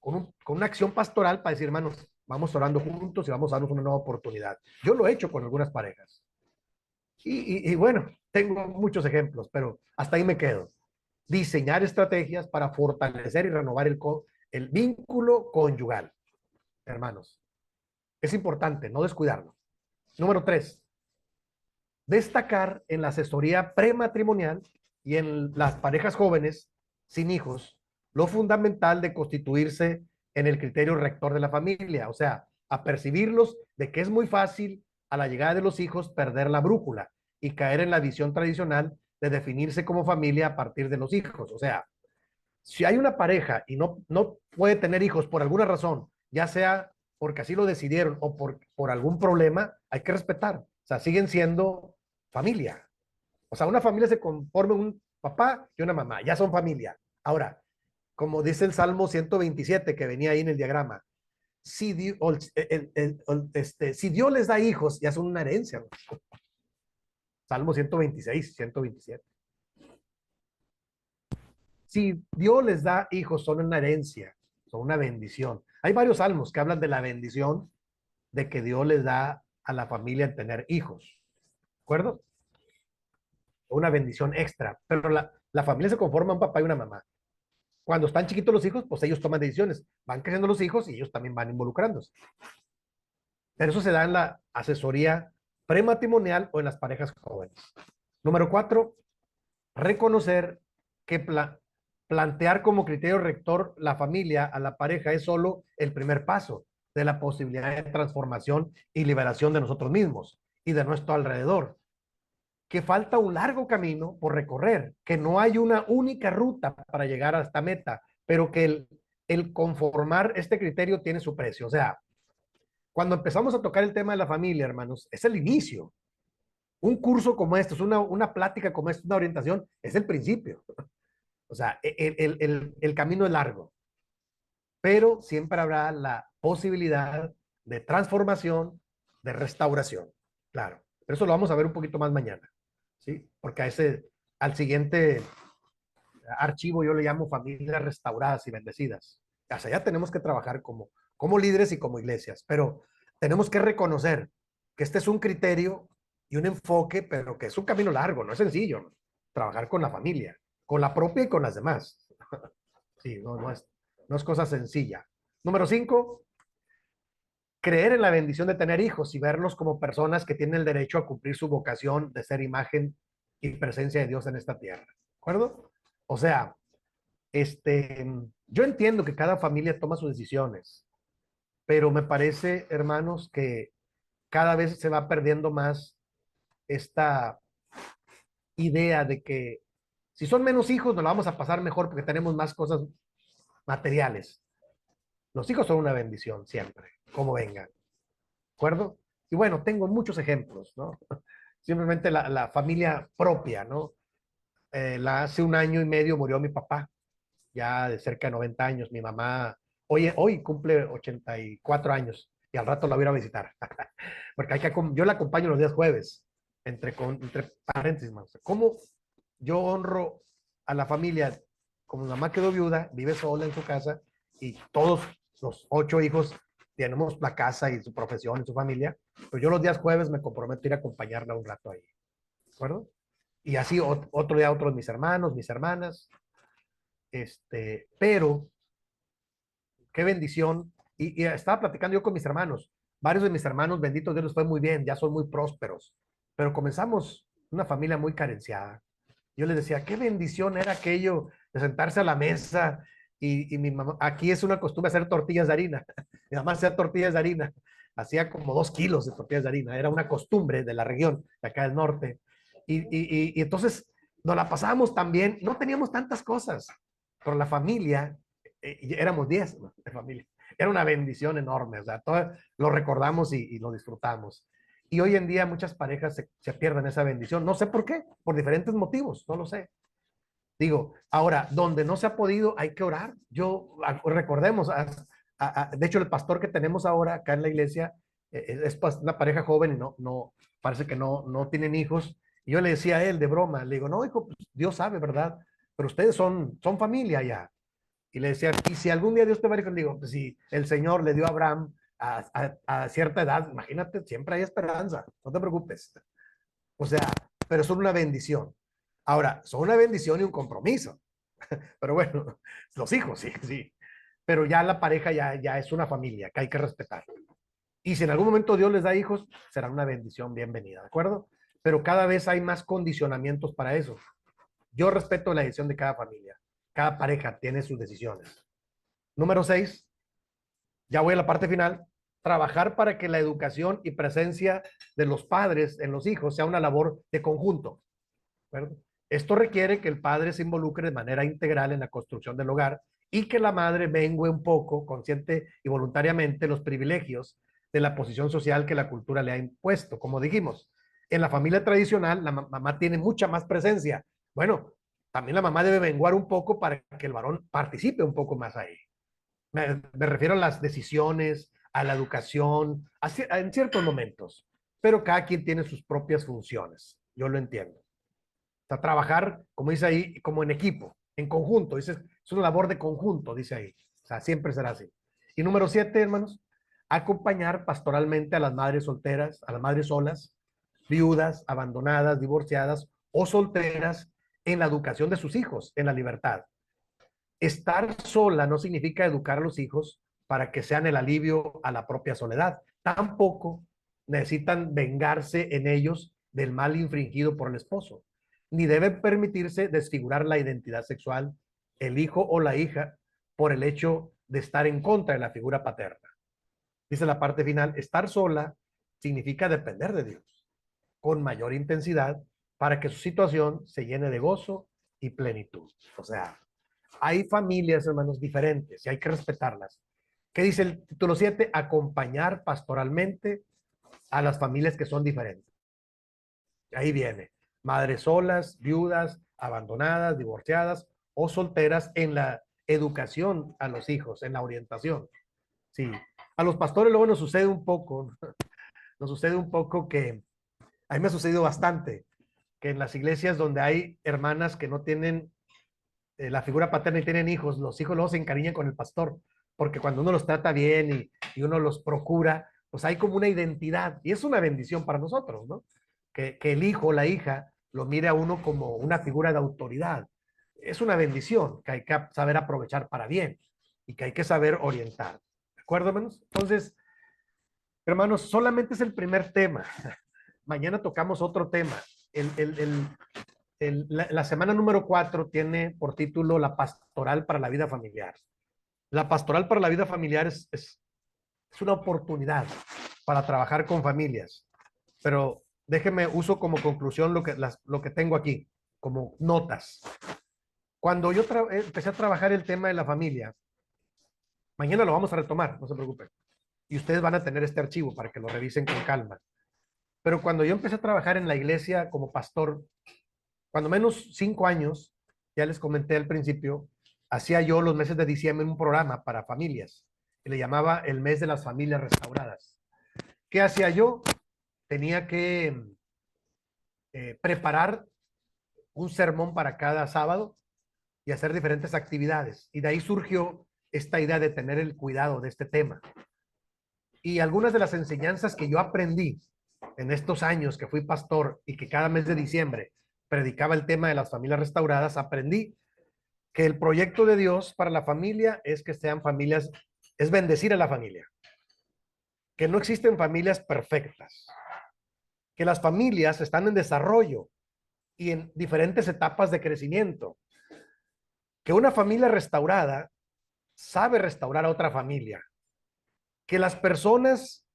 con una acción pastoral para decir, hermanos, vamos orando juntos y vamos a darnos una nueva oportunidad. Yo lo he hecho con algunas parejas. Y bueno, tengo muchos ejemplos, pero hasta ahí me quedo. Diseñar estrategias para fortalecer y renovar el vínculo conyugal, hermanos. Es importante no descuidarlo. Número 3, destacar en la asesoría prematrimonial y en las parejas jóvenes sin hijos lo fundamental de constituirse en el criterio rector de la familia, o sea, a percibirlos de que es muy fácil a la llegada de los hijos perder la brújula y caer en la visión tradicional de definirse como familia a partir de los hijos. O sea, si hay una pareja y no puede tener hijos por alguna razón, ya sea porque así lo decidieron o por algún problema, hay que respetar. O sea, siguen siendo familia. O sea, una familia se conforma un papá y una mamá, ya son familia. Ahora, como dice el Salmo 127 que venía ahí en el diagrama, si Dios, si Dios les da hijos, ya son una herencia. ¿No? Salmo 126, 127. Si Dios les da hijos, son una herencia, son una bendición. Hay varios salmos que hablan de la bendición de que Dios les da a la familia en tener hijos. ¿De acuerdo? Una bendición extra. Pero la familia se conforma un papá y una mamá. Cuando están chiquitos los hijos, pues ellos toman decisiones. Van creciendo los hijos y ellos también van involucrándose. Pero eso se da en la asesoría prematrimonial o en las parejas jóvenes. Número 4, reconocer que plantear como criterio rector la familia a la pareja es solo el primer paso de la posibilidad de transformación y liberación de nosotros mismos y de nuestro alrededor. Que falta un largo camino por recorrer, que no hay una única ruta para llegar a esta meta, pero que el conformar este criterio tiene su precio. O sea, cuando empezamos a tocar el tema de la familia, hermanos, es el inicio. Un curso como este, es una plática como esta, una orientación, es el principio. O sea, el camino es largo, pero siempre habrá la posibilidad de transformación, de restauración. Claro, pero eso lo vamos a ver un poquito más mañana, ¿sí? Porque al siguiente archivo yo le llamo familias restauradas y bendecidas. Hacia allá tenemos que trabajar como líderes y como iglesias, pero tenemos que reconocer que este es un criterio y un enfoque, pero que es un camino largo, no es sencillo, ¿no? Trabajar con la familia, con la propia y con las demás. Sí, no es cosa sencilla. Número 5, creer en la bendición de tener hijos y verlos como personas que tienen el derecho a cumplir su vocación de ser imagen y presencia de Dios en esta tierra. ¿De acuerdo? O sea, yo entiendo que cada familia toma sus decisiones, pero me parece, hermanos, que cada vez se va perdiendo más esta idea de que si son menos hijos nos la vamos a pasar mejor porque tenemos más cosas materiales. Los hijos son una bendición siempre, como vengan, ¿de acuerdo? Y bueno, tengo muchos ejemplos, ¿no? Simplemente la familia propia, ¿no? Hace un año y medio murió mi papá, ya de cerca de 90 años. Mi mamá hoy cumple 84 años y al rato la voy a ir a visitar. Porque yo la acompaño los días jueves, entre paréntesis, más. ¿Cómo yo honro a la familia? Como mi mamá quedó viuda, vive sola en su casa y todos los 8 hijos tenemos la casa y su profesión y su familia, pues yo los días jueves me comprometo a ir a acompañarla un rato ahí, ¿de acuerdo? Y así otro día otros mis hermanos, mis hermanas, pero qué bendición. Y estaba platicando yo con mis hermanos. Varios de mis hermanos, benditos Dios, les fue muy bien, ya son muy prósperos. Pero comenzamos una familia muy carenciada. Yo les decía, qué bendición era aquello de sentarse a la mesa y mi mamá, aquí es una costumbre hacer tortillas de harina. Mi mamá hacía tortillas de harina, hacía como 2 kilos de tortillas de harina. Era una costumbre de la región, de acá del norte. Y entonces nos la pasábamos también, no teníamos tantas cosas, pero la familia éramos 10, ¿no? De familia. Era una bendición enorme, o sea, todo lo recordamos y lo disfrutamos. Y hoy en día muchas parejas se pierden esa bendición. No sé por qué, por diferentes motivos, no lo sé. Digo, ahora, donde no se ha podido, hay que orar. Recordemos, De hecho, el pastor que tenemos ahora acá en la iglesia es una pareja joven y parece que no tienen hijos. Y yo le decía a él de broma, le digo, no, hijo, pues, Dios sabe, ¿verdad? Pero ustedes son familia ya. Y le decía, y si algún día Dios te va a ir, le digo, pues si el Señor le dio a Abraham a cierta edad, imagínate, siempre hay esperanza, no te preocupes. O sea, pero son una bendición. Ahora, son una bendición y un compromiso. Pero bueno, los hijos, sí, sí. Pero ya la pareja ya es una familia que hay que respetar. Y si en algún momento Dios les da hijos, será una bendición bienvenida, ¿de acuerdo? Pero cada vez hay más condicionamientos para eso. Yo respeto la decisión de cada familia. Cada pareja tiene sus decisiones. Número 6, ya voy a la parte final. Trabajar para que la educación y presencia de los padres en los hijos sea una labor de conjunto. ¿Verdad? Esto requiere que el padre se involucre de manera integral en la construcción del hogar y que la madre mengue un poco, consciente y voluntariamente, los privilegios de la posición social que la cultura le ha impuesto. Como dijimos, en la familia tradicional la mamá tiene mucha más presencia. Bueno, también la mamá debe menguar un poco para que el varón participe un poco más ahí. Me refiero a las decisiones, a la educación, en ciertos momentos, pero cada quien tiene sus propias funciones. Yo lo entiendo. O sea, trabajar, como dice ahí, como en equipo, en conjunto. Dice, es una labor de conjunto, dice ahí. O sea, siempre será así. Y número 7, hermanos, acompañar pastoralmente a las madres solteras, a las madres solas, viudas, abandonadas, divorciadas o solteras en la educación de sus hijos, en la libertad. Estar sola no significa educar a los hijos para que sean el alivio a la propia soledad. Tampoco necesitan vengarse en ellos del mal infringido por el esposo, ni deben permitirse desfigurar la identidad sexual, el hijo o la hija, por el hecho de estar en contra de la figura paterna. Dice la parte final, estar sola significa depender de Dios con mayor intensidad para que su situación se llene de gozo y plenitud. O sea, hay familias, hermanos, diferentes y hay que respetarlas. ¿Qué dice el título 7? Acompañar pastoralmente a las familias que son diferentes. Ahí viene. Madres solas, viudas, abandonadas, divorciadas o solteras en la educación a los hijos, en la orientación. Sí. A los pastores luego nos sucede un poco, nos sucede un poco que a mí me ha sucedido bastante, que en las iglesias donde hay hermanas que no tienen la figura paterna y tienen hijos, los hijos luego se encariñan con el pastor, porque cuando uno los trata bien y uno los procura, pues hay como una identidad, y es una bendición para nosotros, ¿no? Que el hijo o la hija lo mire a uno como una figura de autoridad. Es una bendición que hay que saber aprovechar para bien y que hay que saber orientar. ¿De acuerdo, hermanos? Entonces, hermanos, solamente es el primer tema. Mañana tocamos otro tema. La semana número 4 tiene por título La pastoral para la vida familiar. La pastoral para la vida familiar es una oportunidad para trabajar con familias, pero déjeme, uso como conclusión lo que tengo aquí, como notas. Cuando yo empecé a trabajar el tema de la familia, mañana lo vamos a retomar, no se preocupen, y ustedes van a tener este archivo para que lo revisen con calma. Pero cuando yo empecé a trabajar en la iglesia como pastor, cuando menos 5 años, ya les comenté al principio, hacía yo los meses de diciembre un programa para familias, que le llamaba el mes de las familias restauradas. ¿Qué hacía yo? Tenía que preparar un sermón para cada sábado y hacer diferentes actividades. Y de ahí surgió esta idea de tener el cuidado de este tema. Y algunas de las enseñanzas que yo aprendí en estos años que fui pastor y que cada mes de diciembre predicaba el tema de las familias restauradas, aprendí que el proyecto de Dios para la familia es que sean familias, es bendecir a la familia, que no existen familias perfectas, que las familias están en desarrollo y en diferentes etapas de crecimiento, que una familia restaurada sabe restaurar a otra familia, que las personas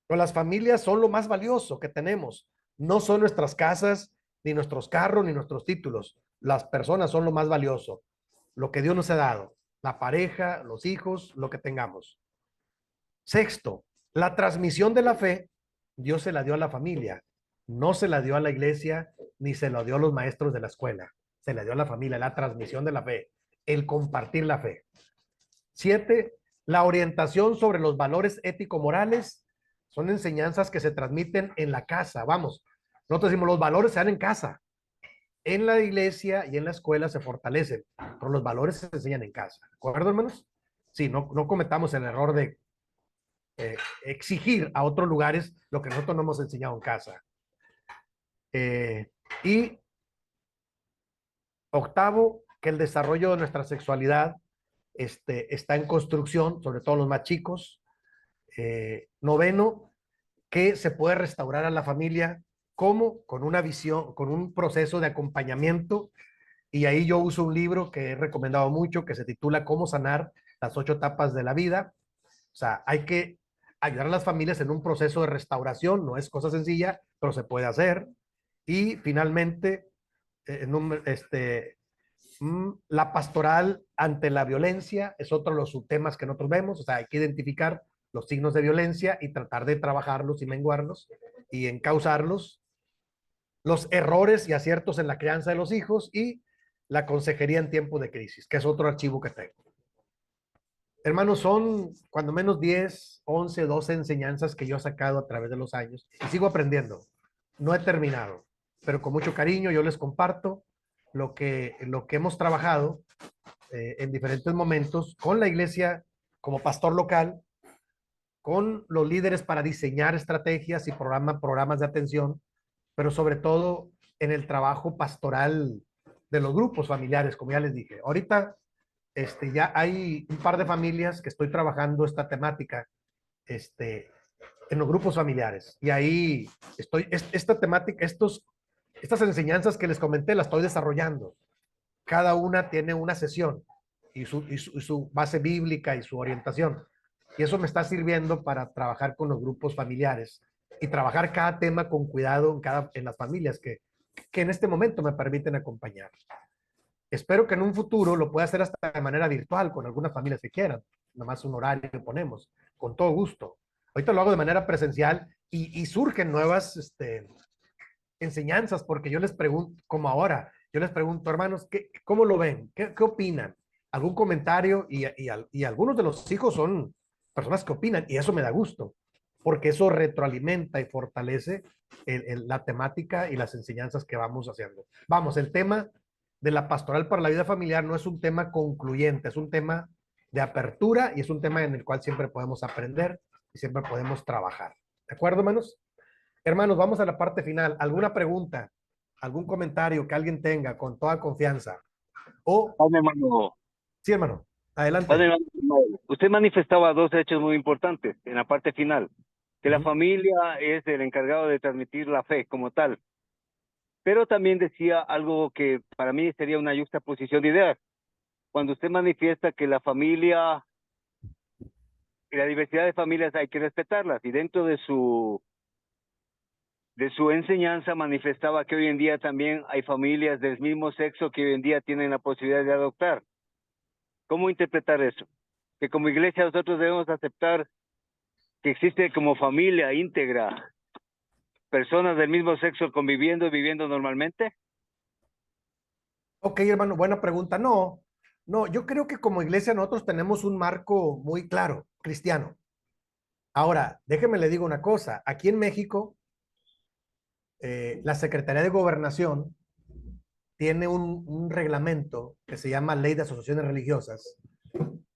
o las familias son lo más valioso que tenemos, no son nuestras casas, ni nuestros carros, ni nuestros títulos, las personas son lo más valioso, lo que Dios nos ha dado, la pareja, los hijos, lo que tengamos. Sexto, la transmisión de la fe, Dios se la dio a la familia, no se la dio a la iglesia, ni se la dio a los maestros de la escuela, se la dio a la familia, la transmisión de la fe, el compartir la fe. 7, La orientación sobre los valores ético-morales son enseñanzas que se transmiten en la casa. Vamos, nosotros decimos los valores se dan en casa. En la iglesia y en la escuela se fortalecen, pero los valores se enseñan en casa. ¿De acuerdo, hermanos? Sí, no cometamos el error de exigir a otros lugares lo que nosotros no hemos enseñado en casa. Y octavo, que el desarrollo de nuestra sexualidad está en construcción, sobre todo los más chicos. Noveno, que se puede restaurar a la familia, ¿cómo? Con una visión, con un proceso de acompañamiento. Y ahí yo uso un libro que he recomendado mucho, que se titula Cómo sanar las 8 etapas de la vida. O sea, hay que ayudar a las familias en un proceso de restauración, no es cosa sencilla, pero se puede hacer. Y finalmente, la pastoral ante la violencia es otro de los subtemas que nosotros vemos. O sea, hay que identificar los signos de violencia y tratar de trabajarlos y menguarlos y encauzarlos, los errores y aciertos en la crianza de los hijos y la consejería en tiempo de crisis, que es otro archivo que tengo. Hermanos, son cuando menos 10, 11, 12 enseñanzas que yo he sacado a través de los años y sigo aprendiendo. No he terminado, pero con mucho cariño yo les comparto lo que hemos trabajado en diferentes momentos con la iglesia como pastor local, con los líderes para diseñar estrategias y programas de atención, pero sobre todo en el trabajo pastoral de los grupos familiares, como ya les dije. Ahorita ya hay un par de familias que estoy trabajando esta temática en los grupos familiares. Y ahí esta temática, estas enseñanzas que les comenté, las estoy desarrollando. Cada una tiene una sesión y su base bíblica y su orientación. Y eso me está sirviendo para trabajar con los grupos familiares y trabajar cada tema con cuidado en las familias que en este momento me permiten acompañar. Espero que en un futuro lo pueda hacer hasta de manera virtual con algunas familias que quieran. Nada más un horario que ponemos, con todo gusto. Ahorita lo hago de manera presencial y surgen nuevas enseñanzas porque yo les pregunto, como ahora, yo les pregunto, hermanos, ¿cómo lo ven? ¿Qué opinan? ¿Algún comentario? Y algunos de los hijos son personas que opinan y eso me da gusto porque eso retroalimenta y fortalece la temática y las enseñanzas que vamos haciendo. Vamos, el tema de la pastoral para la vida familiar no es un tema concluyente, es un tema de apertura y es un tema en el cual siempre podemos aprender y siempre podemos trabajar. ¿De acuerdo, hermanos? Hermanos, vamos a la parte final. ¿Alguna pregunta, algún comentario que alguien tenga con toda confianza? O,
Padre hermano,
sí, hermano,
padre
adelante.
hermano, usted manifestaba dos hechos muy importantes en la parte final, que la
Ujú.
familia es el encargado de transmitir la fe como tal, pero también decía algo que para mí sería una juxtaposición de ideas. Cuando usted manifiesta que la familia y la diversidad de familias hay que respetarlas, y dentro de su enseñanza manifestaba que hoy en día también hay familias del mismo sexo que hoy en día tienen la posibilidad de adoptar. ¿Cómo interpretar eso? Que como iglesia nosotros debemos aceptar que existe como familia íntegra, personas del mismo sexo conviviendo y viviendo normalmente.
Ok, hermano, buena pregunta. No, yo creo que como iglesia nosotros tenemos un marco muy claro, cristiano. Ahora, déjeme le digo una cosa. Aquí en México, la Secretaría de Gobernación tiene un reglamento que se llama Ley de Asociaciones Religiosas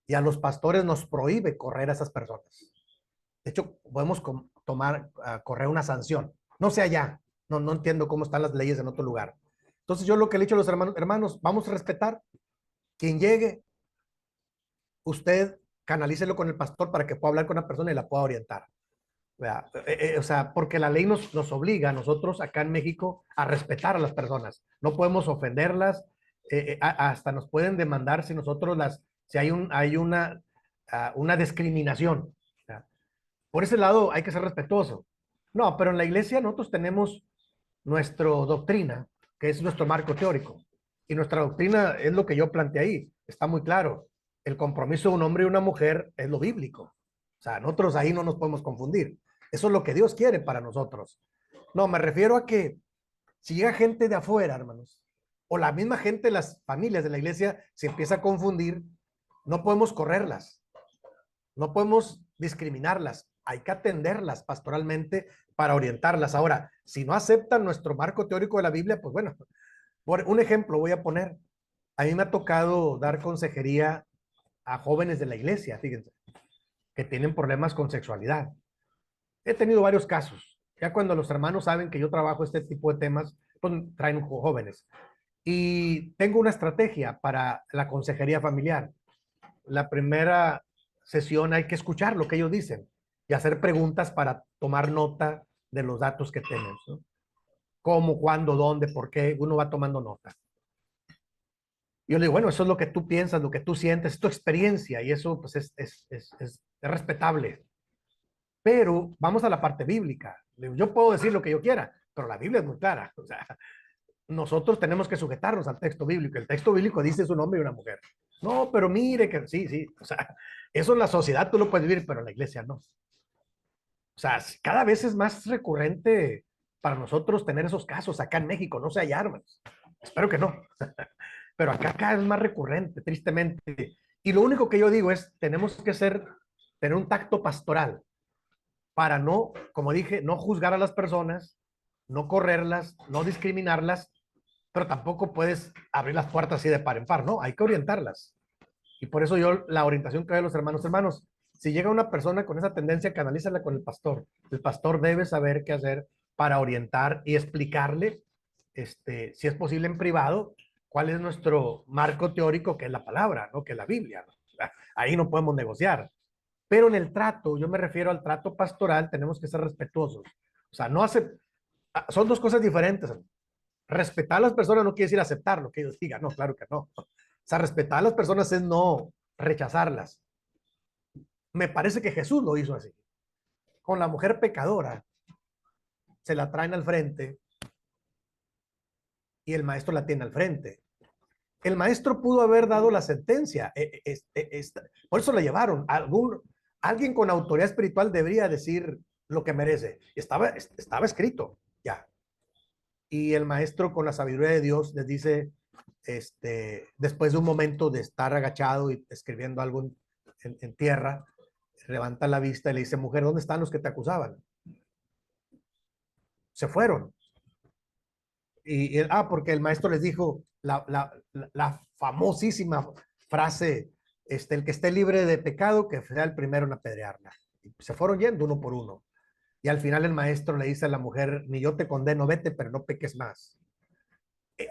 y a los pastores nos prohíbe correr a esas personas. De hecho, podemos correr una sanción. No sé allá, no entiendo cómo están las leyes en otro lugar. Entonces yo lo que le he dicho a los hermanos, vamos a respetar. Quien llegue, usted canalícelo con el pastor para que pueda hablar con la persona y la pueda orientar. O sea, porque la ley nos obliga a nosotros acá en México a respetar a las personas. No podemos ofenderlas, hasta nos pueden demandar si nosotros si hay una discriminación. O sea, por ese lado hay que ser respetuoso. No, pero en la iglesia nosotros tenemos nuestra doctrina, que es nuestro marco teórico. Y nuestra doctrina es lo que yo planteé ahí. Está muy claro. El compromiso de un hombre y una mujer es lo bíblico. O sea, nosotros ahí no nos podemos confundir. Eso es lo que Dios quiere para nosotros. No, me refiero a que si llega gente de afuera, hermanos, o la misma gente de las familias de la iglesia se empieza a confundir, no podemos correrlas. No podemos discriminarlas, hay que atenderlas pastoralmente para orientarlas. Ahora, si no aceptan nuestro marco teórico de la Biblia, pues bueno, por un ejemplo voy a poner, a mí me ha tocado dar consejería a jóvenes de la iglesia, fíjense, que tienen problemas con sexualidad. He tenido varios casos. Ya cuando los hermanos saben que yo trabajo este tipo de temas, pues traen jóvenes. Y tengo una estrategia para la consejería familiar. La primera sesión hay que escuchar lo que ellos dicen y hacer preguntas para tomar nota de los datos que tenemos, ¿no? Cómo, cuándo, dónde, por qué, uno va tomando nota. Yo le digo, bueno, eso es lo que tú piensas, lo que tú sientes, es tu experiencia y eso pues es respetable. Pero vamos a la parte bíblica. Yo puedo decir lo que yo quiera, pero la Biblia es muy clara. O sea, nosotros tenemos que sujetarnos al texto bíblico. El texto bíblico dice es un hombre y una mujer. No, pero mire que sí, sí. O sea, eso en la sociedad tú lo puedes vivir, pero en la iglesia no. O sea, cada vez es más recurrente para nosotros tener esos casos acá en México. No sé, hay armas. Espero que no. Pero acá es más recurrente, tristemente. Y lo único que yo digo es, tenemos que tener un tacto pastoral para no, como dije, no juzgar a las personas, no correrlas, no discriminarlas, pero tampoco puedes abrir las puertas así de par en par, ¿no? Hay que orientarlas. Y por eso yo, la orientación que doy a los hermanos, si llega una persona con esa tendencia, canalízala con el pastor. El pastor debe saber qué hacer para orientar y explicarle, si es posible en privado, cuál es nuestro marco teórico, que es la palabra, ¿no? Que es la Biblia, ¿no? O sea, ahí no podemos negociar. Pero en el trato, yo me refiero al trato pastoral, tenemos que ser respetuosos. O sea, no hace, son dos cosas diferentes. Respetar a las personas no quiere decir aceptar lo que ellos digan, no, claro que no. O sea, respetar a las personas es no rechazarlas. Me parece que Jesús lo hizo así. Con la mujer pecadora, se la traen al frente y el maestro la tiene al frente. El maestro pudo haber dado la sentencia, por eso la llevaron. Alguien con autoridad espiritual debería decir lo que merece. Estaba escrito, ya. Y el maestro con la sabiduría de Dios les dice, después de un momento de estar agachado y escribiendo algo en tierra, levanta la vista y le dice, mujer, ¿dónde están los que te acusaban? Se fueron. Porque el maestro les dijo la famosísima frase, el que esté libre de pecado, que sea el primero en apedrearla. Y se fueron yendo uno por uno. Y al final el maestro le dice a la mujer, ni yo te condeno, vete, pero no peques más.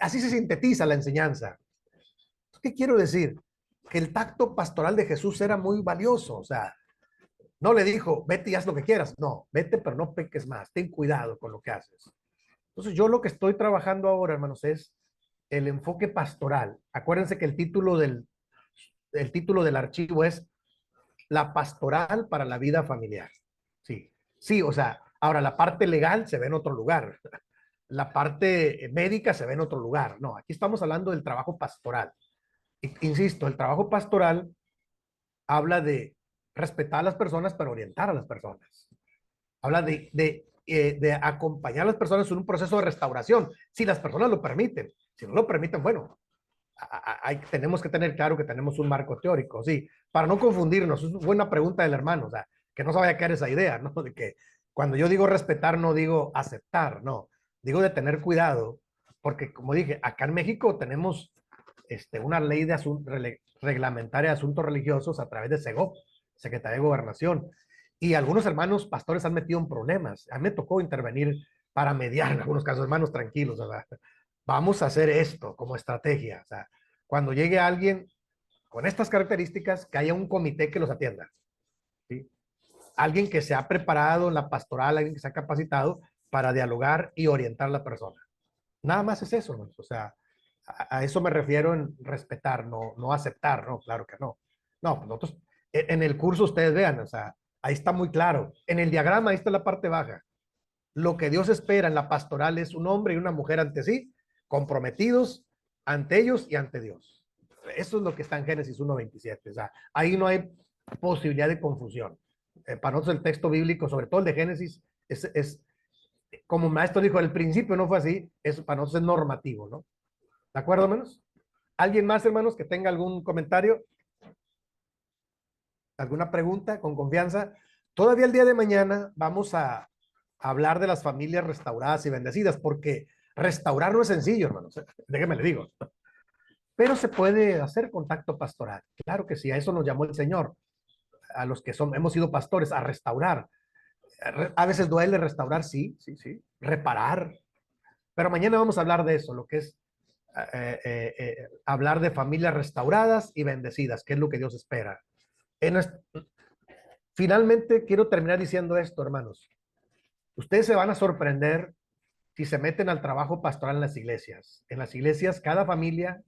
Así se sintetiza la enseñanza. ¿Qué quiero decir? Que el tacto pastoral de Jesús era muy valioso. O sea, no le dijo, vete y haz lo que quieras. No, vete, pero no peques más. Ten cuidado con lo que haces. Entonces, yo lo que estoy trabajando ahora, hermanos, es el enfoque pastoral. Acuérdense que el título del archivo es La pastoral para la vida familiar. Sí, sí, o sea, ahora la parte legal se ve en otro lugar. La parte médica se ve en otro lugar. No, aquí estamos hablando del trabajo pastoral. Insisto, el trabajo pastoral habla de respetar a las personas para orientar a las personas. Habla de acompañar a las personas en un proceso de restauración, si las personas lo permiten. Si no lo permiten, bueno, tenemos que tener claro que tenemos un marco teórico, sí, para no confundirnos. Es una buena pregunta del hermano, o sea, que no se vaya a caer esa idea, ¿no? De que cuando yo digo respetar, no digo aceptar, no, digo de tener cuidado, porque como dije, acá en México tenemos una ley reglamentaria de asuntos religiosos a través de SEGOP, Secretaría de Gobernación, y algunos hermanos pastores han metido en problemas. A mí me tocó intervenir para mediar en algunos casos, hermanos, tranquilos, o sea, vamos a hacer esto como estrategia. O sea, cuando llegue alguien con estas características, que haya un comité que los atienda. ¿Sí? Alguien que se ha preparado en la pastoral, alguien que se ha capacitado para dialogar y orientar a la persona. Nada más es eso, ¿no? O sea, a eso me refiero en respetar, no aceptar, no, claro que no. No, pues nosotros, en el curso ustedes vean, o sea, ahí está muy claro. En el diagrama, ahí está la parte baja. Lo que Dios espera en la pastoral es un hombre y una mujer ante sí, comprometidos ante ellos y ante Dios. Eso es lo que está en Génesis 1:27. O sea, ahí no hay posibilidad de confusión. Para nosotros el texto bíblico, sobre todo el de Génesis, como el maestro dijo, al principio no fue así, eso para nosotros es normativo, ¿no? ¿De acuerdo, hermanos? ¿Alguien más, hermanos, que tenga algún comentario? ¿Alguna pregunta con confianza? Todavía el día de mañana vamos a hablar de las familias restauradas y bendecidas, porque restaurar no es sencillo, hermanos. Déjenme le digo. Pero se puede hacer contacto pastoral. Claro que sí, a eso nos llamó el Señor, a los que hemos sido pastores, a restaurar. A veces duele restaurar, sí, sí, sí. Reparar. Pero mañana vamos a hablar de eso, lo que es hablar de familias restauradas y bendecidas, que es lo que Dios espera. Finalmente, quiero terminar diciendo esto, hermanos. Ustedes se van a sorprender si se meten al trabajo pastoral en las iglesias. En las iglesias, cada familia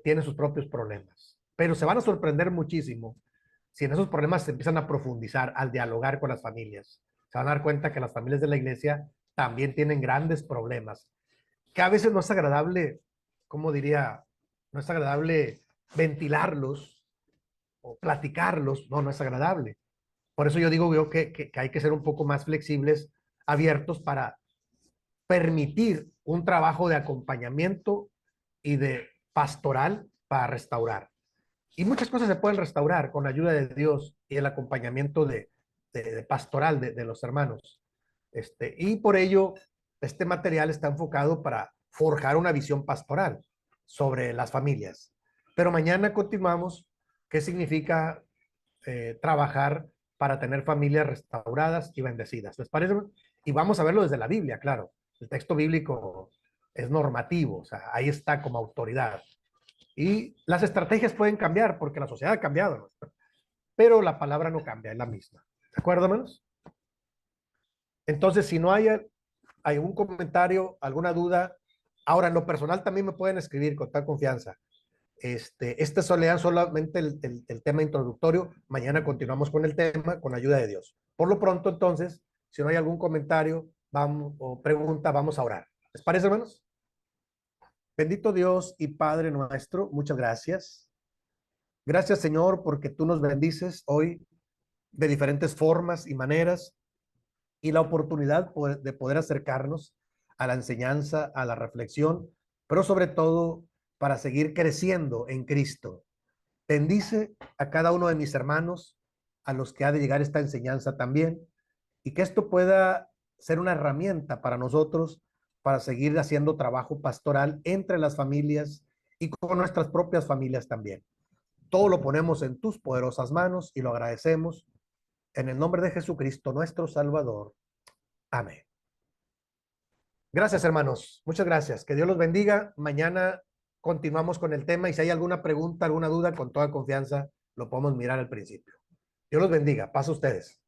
tiene sus propios problemas, pero se van a sorprender muchísimo si en esos problemas se empiezan a profundizar al dialogar con las familias. Se van a dar cuenta que las familias de la iglesia también tienen grandes problemas, que a veces no es agradable, ¿cómo diría? No es agradable ventilarlos o platicarlos, no es agradable. Por eso yo digo que hay que ser un poco más flexibles, abiertos para permitir un trabajo de acompañamiento y de pastoral para restaurar. Y muchas cosas se pueden restaurar con la ayuda de Dios y el acompañamiento de pastoral de los hermanos. Y por ello, este material está enfocado para forjar una visión pastoral sobre las familias. Pero mañana continuamos. ¿Qué significa trabajar para tener familias restauradas y bendecidas? ¿Les parece? Y vamos a verlo desde la Biblia, claro. El texto bíblico es normativo, o sea, ahí está como autoridad. Y las estrategias pueden cambiar porque la sociedad ha cambiado, ¿no? Pero la palabra no cambia, es la misma. ¿De acuerdo, hermanos? Entonces, si no hay algún comentario, alguna duda, ahora en lo personal también me pueden escribir con tal confianza. Lean solamente el tema introductorio. Mañana continuamos con el tema con ayuda de Dios. Por lo pronto, entonces, si no hay algún comentario o pregunta, vamos a orar. ¿Les parece, hermanos? Bendito Dios y Padre nuestro, muchas gracias. Gracias, Señor, porque tú nos bendices hoy de diferentes formas y maneras y la oportunidad de poder acercarnos a la enseñanza, a la reflexión, pero sobre todo para seguir creciendo en Cristo. Bendice a cada uno de mis hermanos, a los que ha de llegar esta enseñanza también, y que esto pueda ser una herramienta para nosotros para seguir haciendo trabajo pastoral entre las familias y con nuestras propias familias también. Todo lo ponemos en tus poderosas manos y lo agradecemos en el nombre de Jesucristo, nuestro Salvador. Amén. Gracias, hermanos. Muchas gracias. Que Dios los bendiga. Mañana continuamos con el tema y si hay alguna pregunta, alguna duda, con toda confianza, lo podemos mirar al principio. Dios los bendiga. Paz a ustedes.